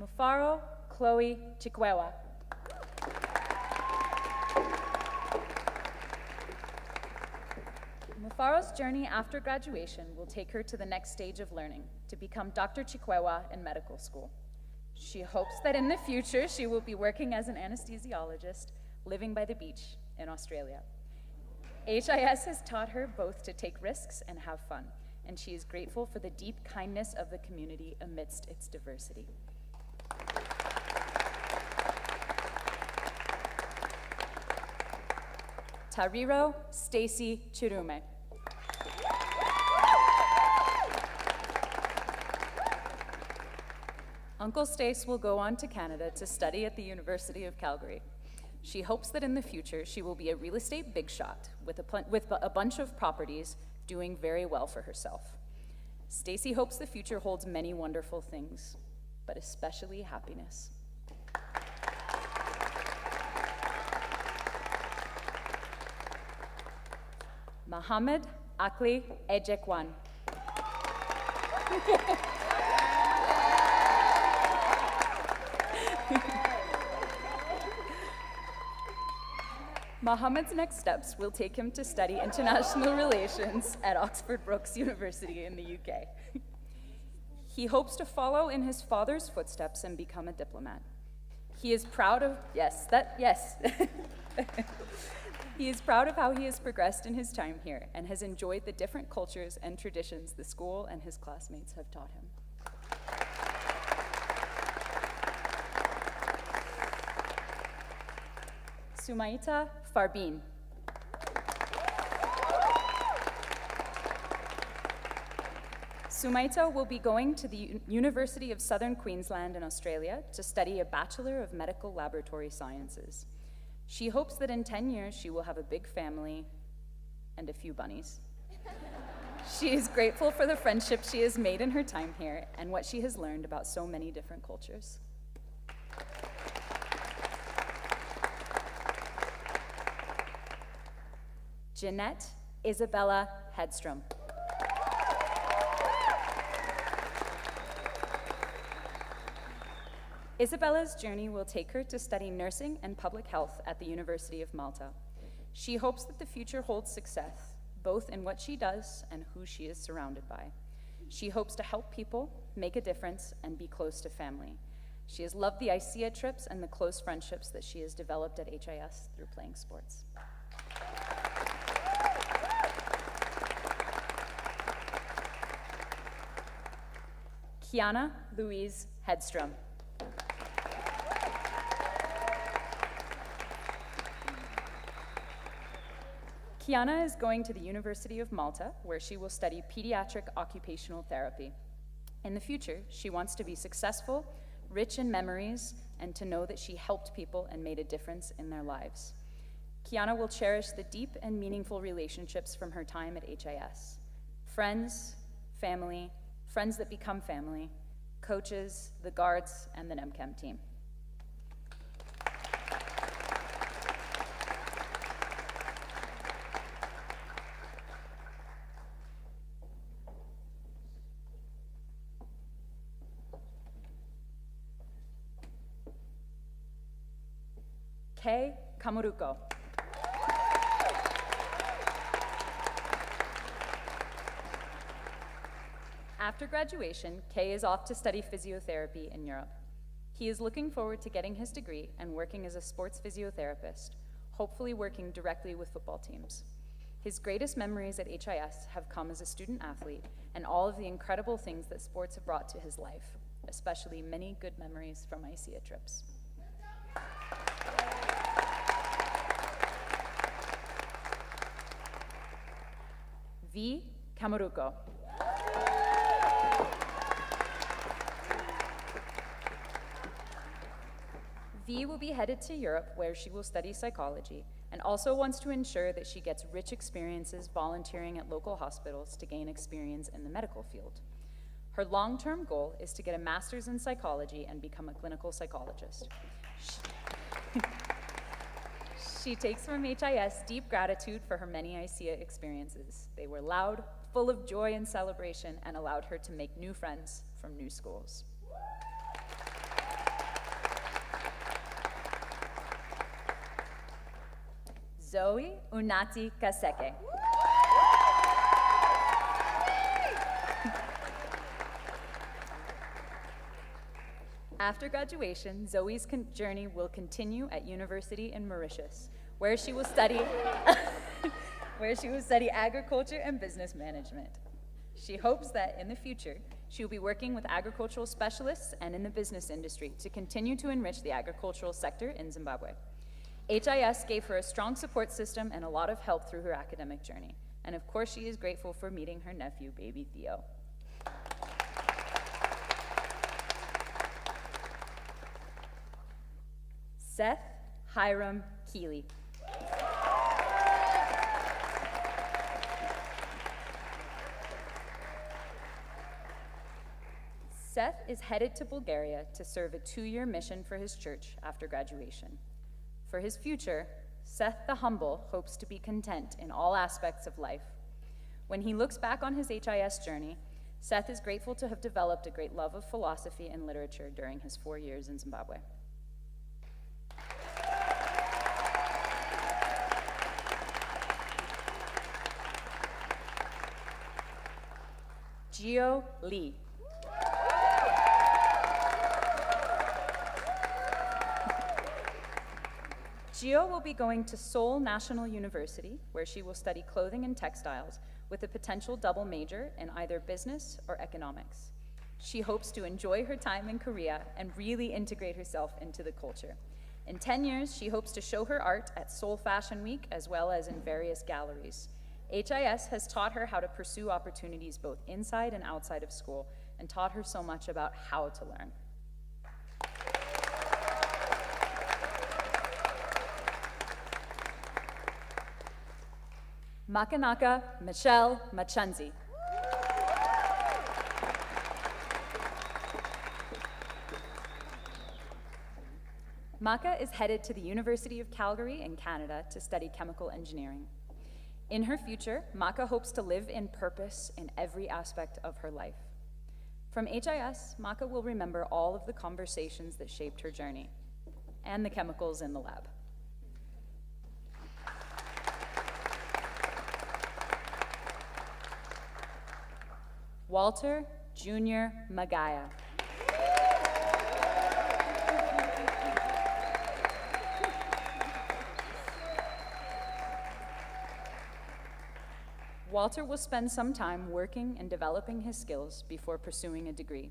Mufaro Chloe Chikwewa. Mufaro's journey after graduation will take her to the next stage of learning, to become Dr. Chikwewa in medical school. She hopes that in the future she will be working as an anesthesiologist, living by the beach in Australia. HIS has taught her both to take risks and have fun, and she is grateful for the deep kindness of the community amidst its diversity. Tariro Stacy Chirume. Uncle Stace will go on to Canada to study at the University of Calgary. She hopes that in the future she will be a real estate big shot with a bunch of properties, doing very well for herself. Stacy hopes the future holds many wonderful things, but especially happiness. Mohammed Akli Ejekwan. Mohammed's next steps will take him to study international relations at Oxford Brookes University in the UK. He hopes to follow in his father's footsteps and become a diplomat. He is proud of, yes. He is proud of how he has progressed in his time here and has enjoyed the different cultures and traditions the school and his classmates have taught him. Sumaita Farbin. Sumaita will be going to the University of Southern Queensland in Australia to study a Bachelor of Medical Laboratory Sciences. She hopes that in 10 years she will have a big family and a few bunnies. She is grateful for the friendship she has made in her time here and what she has learned about so many different cultures. Jeanette Isabella Hedstrom. Isabella's journey will take her to study nursing and public health at the University of Malta. She hopes that the future holds success, both in what she does and who she is surrounded by. She hopes to help people, make a difference, and be close to family. She has loved the ICEA trips and the close friendships that she has developed at HIS through playing sports. Kiana Louise Hedstrom. Kiana is going to the University of Malta, where she will study pediatric occupational therapy. In the future, she wants to be successful, rich in memories, and to know that she helped people and made a difference in their lives. Kiana will cherish the deep and meaningful relationships from her time at HIS. Friends, family, friends that become family, coaches, the guards, and the NEMChem team. Kei Kamuruko. After graduation, Kei is off to study physiotherapy in Europe. He is looking forward to getting his degree and working as a sports physiotherapist, hopefully working directly with football teams. His greatest memories at HIS have come as a student athlete and all of the incredible things that sports have brought to his life, especially many good memories from ICEA trips. V. Kamuruko. V will be headed to Europe, where she will study psychology, and also wants to ensure that she gets rich experiences volunteering at local hospitals to gain experience in the medical field. Her long-term goal is to get a master's in psychology and become a clinical psychologist. She takes from HIS deep gratitude for her many ICEA experiences. They were loud, full of joy and celebration, and allowed her to make new friends from new schools. Zoe Unati Kaseke. After graduation, Zoe's journey will continue at university in Mauritius, where she will study agriculture and business management. She hopes that in the future, she will be working with agricultural specialists and in the business industry to continue to enrich the agricultural sector in Zimbabwe. HIS gave her a strong support system and a lot of help through her academic journey. And of course, she is grateful for meeting her nephew, baby Theo. Seth Hiram Keeley. Seth is headed to Bulgaria to serve a 2-year mission for his church after graduation. For his future, Seth the Humble hopes to be content in all aspects of life. When he looks back on his HIS journey, Seth is grateful to have developed a great love of philosophy and literature during his 4 years in Zimbabwe. Gio Lee. Gio will be going to Seoul National University, where she will study clothing and textiles with a potential double major in either business or economics. She hopes to enjoy her time in Korea and really integrate herself into the culture. In 10 years, she hopes to show her art at Seoul Fashion Week as well as in various galleries. HIS has taught her how to pursue opportunities both inside and outside of school and taught her so much about how to learn. Makanaka Michelle Machanzi. Maka is headed to the University of Calgary in Canada to study chemical engineering. In her future, Maka hopes to live in purpose in every aspect of her life. From HIS, Maka will remember all of the conversations that shaped her journey and the chemicals in the lab. Walter Jr. Magaya. Walter will spend some time working and developing his skills before pursuing a degree.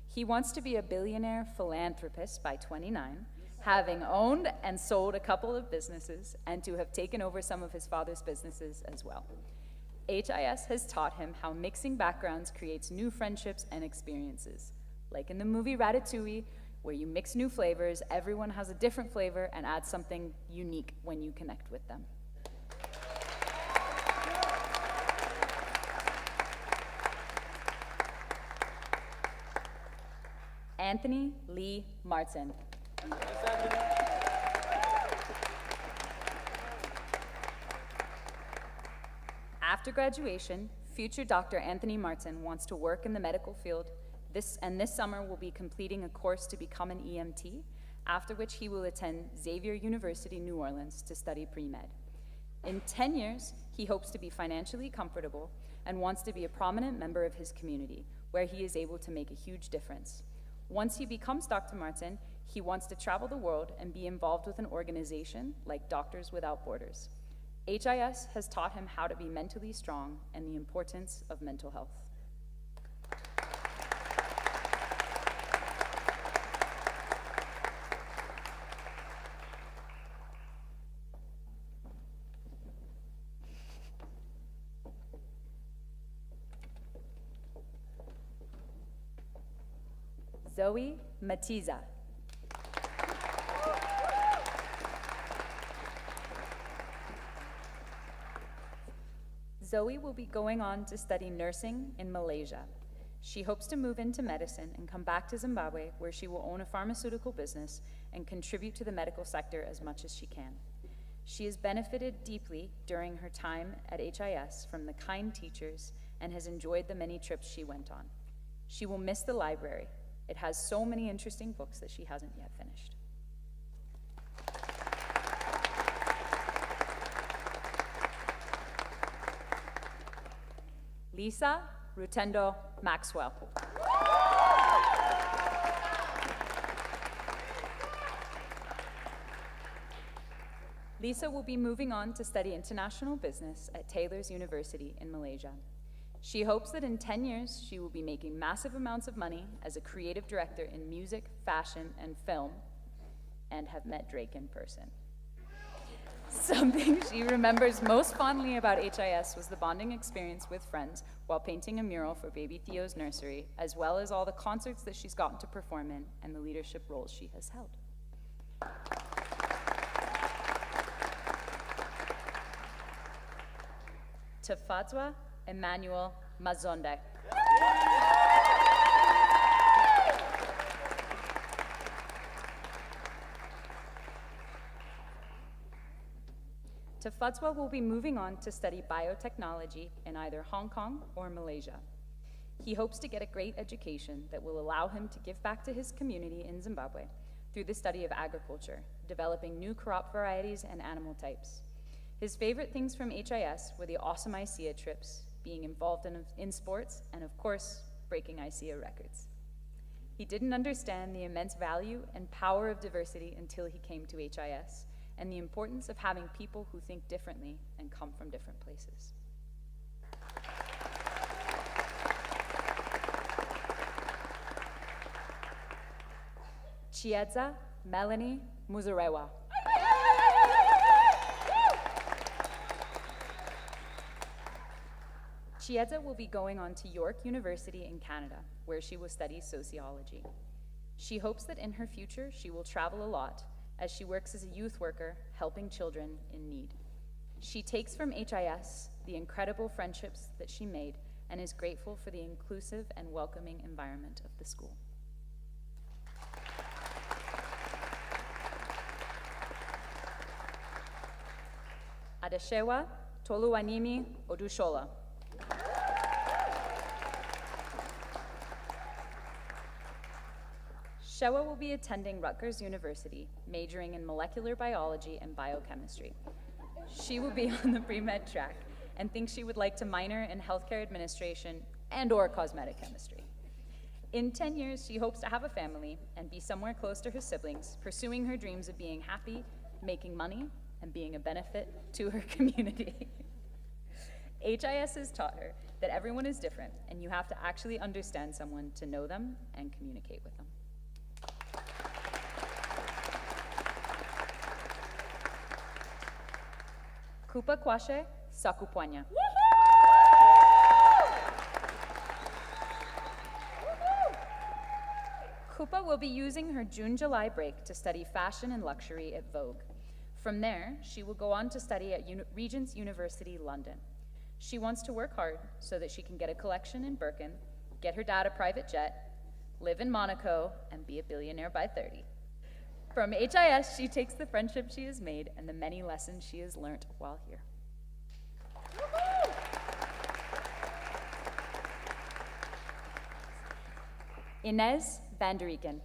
He wants to be a billionaire philanthropist by 29, having owned and sold a couple of businesses, and to have taken over some of his father's businesses as well. HIS has taught him how mixing backgrounds creates new friendships and experiences. Like in the movie Ratatouille, where you mix new flavors, everyone has a different flavor and adds something unique when you connect with them. Anthony Lee Martin. After graduation, future Dr. Anthony Martin wants to work in the medical field. This summer will be completing a course to become an EMT, after which he will attend Xavier University, New Orleans to study pre-med. In 10 years, he hopes to be financially comfortable and wants to be a prominent member of his community, where he is able to make a huge difference. Once he becomes Dr. Martin, he wants to travel the world and be involved with an organization like Doctors Without Borders. HIS has taught him how to be mentally strong and the importance of mental health. Zoe Matiza. Zoe will be going on to study nursing in Malaysia. She hopes to move into medicine and come back to Zimbabwe, where she will own a pharmaceutical business and contribute to the medical sector as much as she can. She has benefited deeply during her time at HIS from the kind teachers and has enjoyed the many trips she went on. She will miss the library. It has so many interesting books that she hasn't yet finished. Lisa Rutendo Maxwell. Lisa will be moving on to study international business at Taylor's University in Malaysia. She hopes that in 10 years, she will be making massive amounts of money as a creative director in music, fashion, and film, and have met Drake in person. Something she remembers most fondly about HIS was the bonding experience with friends while painting a mural for baby Theo's nursery, as well as all the concerts that she's gotten to perform in and the leadership roles she has held. Tafadzwa Emmanuel Mazonde. Tafadzwa will be moving on to study biotechnology in either Hong Kong or Malaysia. He hopes to get a great education that will allow him to give back to his community in Zimbabwe through the study of agriculture, developing new crop varieties and animal types. His favorite things from HIS were the awesome ICEA trips, being involved in sports, and of course, breaking ICEA records. He didn't understand the immense value and power of diversity until he came to HIS, and the importance of having people who think differently and come from different places. Chiedza Melanie Muzarewa. Chiedza will be going on to York University in Canada, where she will study sociology. She hopes that in her future she will travel a lot, as she works as a youth worker helping children in need. She takes from HIS the incredible friendships that she made and is grateful for the inclusive and welcoming environment of the school. Adeshewa Toluwanimi Odushola. Shewa will be attending Rutgers University, majoring in molecular biology and biochemistry. She will be on the pre-med track and thinks she would like to minor in healthcare administration and/or cosmetic chemistry. In 10 years, she hopes to have a family and be somewhere close to her siblings, pursuing her dreams of being happy, making money, and being a benefit to her community. HIS has taught her that everyone is different, and you have to actually understand someone to know them and communicate with them. Kupa Kwashe Sakupwanya. Kupa will be using her June-July break to study fashion and luxury at Vogue. From there, she will go on to study at Regent's University, London. She wants to work hard so that she can get a collection in Birkin, get her dad a private jet, live in Monaco, and be a billionaire by 30. From HIS, she takes the friendship she has made and the many lessons she has learned while here. Inez van der Eken.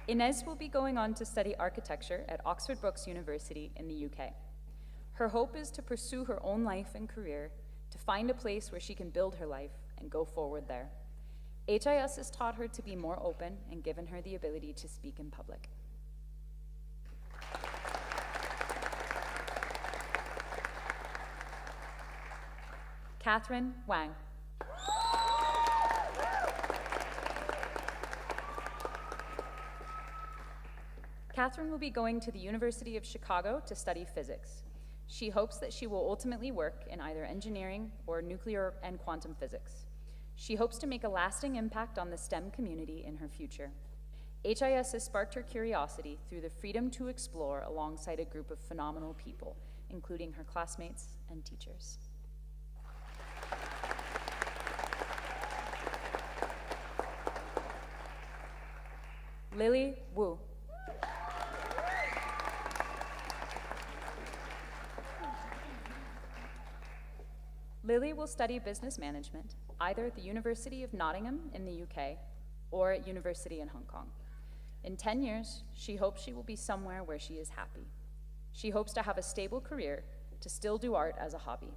Inez will be going on to study architecture at Oxford Brookes University in the UK. Her hope is to pursue her own life and career, to find a place where she can build her life and go forward there. HIS has taught her to be more open and given her the ability to speak in public. Catherine Wang. Catherine will be going to the University of Chicago to study physics. She hopes that she will ultimately work in either engineering or nuclear and quantum physics. She hopes to make a lasting impact on the STEM community in her future. HIS has sparked her curiosity through the freedom to explore alongside a group of phenomenal people, including her classmates and teachers. Lily Wu. Lily will study business management either at the University of Nottingham in the UK or at University in Hong Kong. In 10 years, she hopes she will be somewhere where she is happy. She hopes to have a stable career, to still do art as a hobby.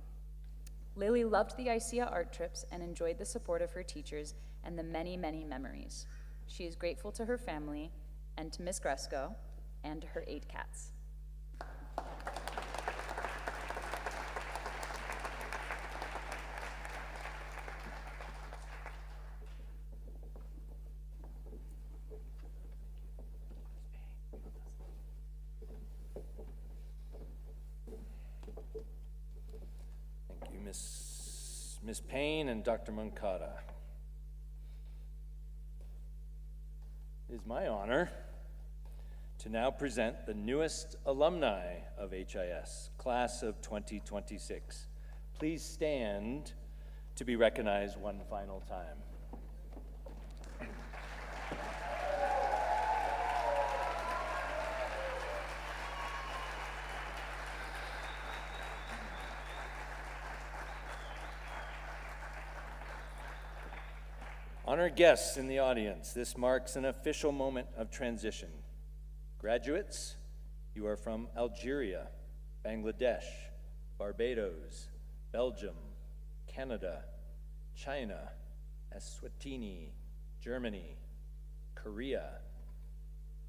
Lily loved the ICEA art trips and enjoyed the support of her teachers and the many, many memories. She is grateful to her family and to Miss Gresco and to her 8 cats. Ms. Payne and Dr. Moncada. It is my honor to now present the newest alumni of HIS, class of 2026. Please stand to be recognized one final time. Honored guests in the audience, this marks an official moment of transition. Graduates, you are from Algeria, Bangladesh, Barbados, Belgium, Canada, China, Eswatini, Germany, Korea,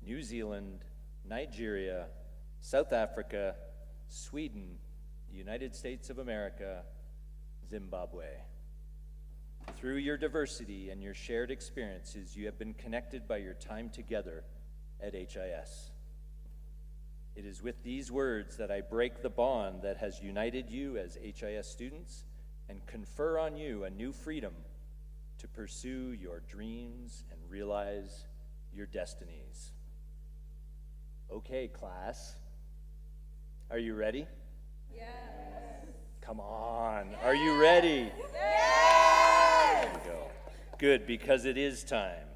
New Zealand, Nigeria, South Africa, Sweden, the United States of America, Zimbabwe. Through your diversity and your shared experiences, you have been connected by your time together at HIS. It is with these words that I break the bond that has united you as HIS students and confer on you a new freedom to pursue your dreams and realize your destinies. Okay, class, are you ready? Yes. Come on, are you ready? Yes! There we go. Good, because it is time.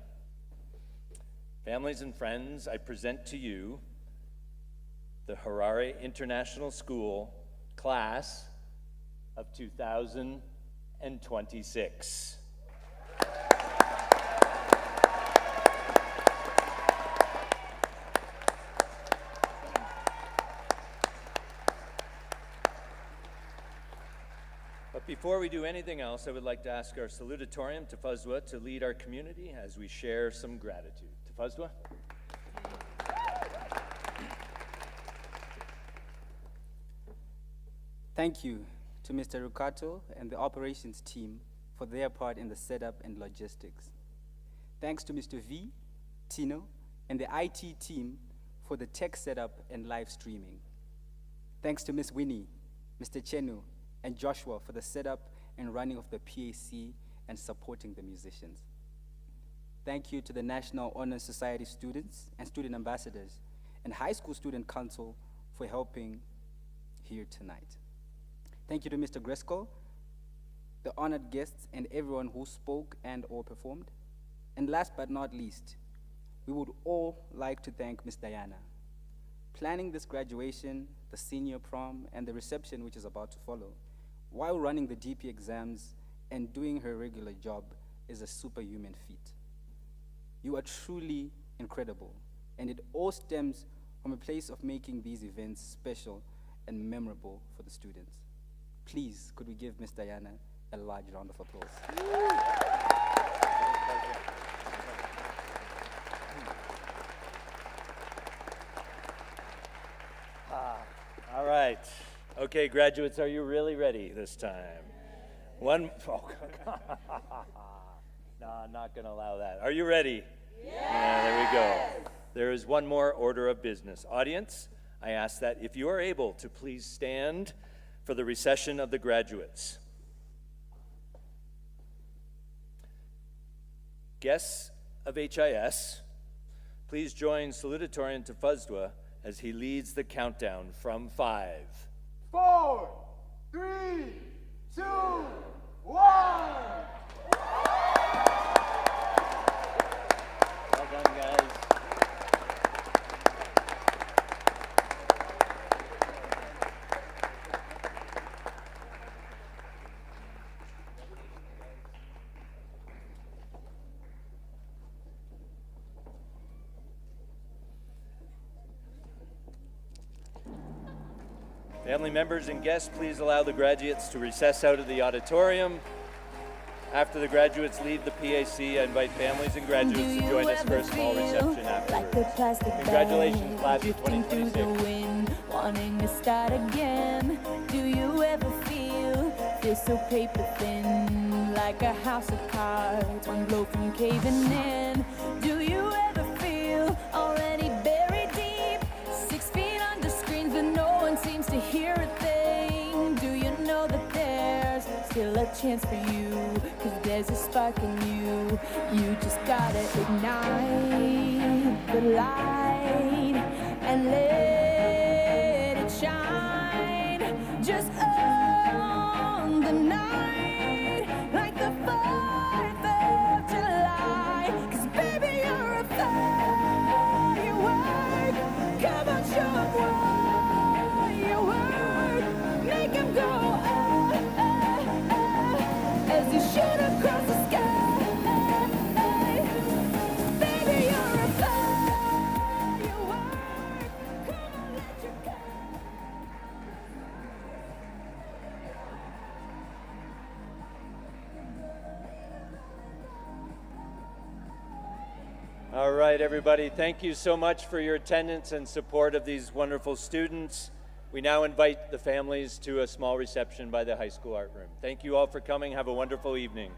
Families and friends, I present to you the Harare International School class of 2026. But before we do anything else, I would like to ask our salutatorium, Tafazwa, to lead our community as we share some gratitude. Tafazwa? Thank you to Mr. Rukato and the operations team for their part in the setup and logistics. Thanks to Mr. V, Tino, and the IT team for the tech setup and live streaming. Thanks to Ms. Winnie, Mr. Chenu, and Joshua for the setup and running of the PAC and supporting the musicians. Thank you to the National Honor Society students and student ambassadors and High School Student Council for helping here tonight. Thank you to Mr. Gresco, the honored guests, and everyone who spoke and or performed. And last but not least, we would all like to thank Ms. Diana. Planning this graduation, the senior prom, and the reception which is about to follow, while running the DP exams and doing her regular job is a superhuman feat. You are truly incredible, and it all stems from a place of making these events special and memorable for the students. Please, could we give Ms. Diana a large round of applause? All right. Okay, graduates, are you really ready this time? No, I'm not going to allow that. Are you ready? Yes. Yeah, there we go. There is one more order of business. Audience, I ask that if you are able to please stand for the recession of the graduates. Guests of HIS, please join salutatorian Tafazwa as he leads the countdown from 5. 4, 3, 2, 1. Well done, guys. Family members and guests, please allow the graduates to recess out of the auditorium. After the graduates leave the PAC, I invite families and graduates to join us for a small reception afterwards. Congratulations, class of 2026. Wanting to start again. Do you ever feel this so paper thin, like a house of cards, one blow from caving in? Do you ever feel already buried deep, 6 feet under screens, but no one seems to hear a thing? Do you know that there's still a chance for you, 'cause there's a spark in you. You just gotta ignite the light and let it shine. Just on the night, like the 4th of July. 'Cause baby, you're a firework. Come on, show 'em what you work. Make 'em go, as you shoot across the sky. Baby, you're a firework. Come on, let your go. All right, everybody, thank you so much for your attendance and support of these wonderful students. We now invite the families to a small reception by the high school art room. Thank you all for coming. Have a wonderful evening.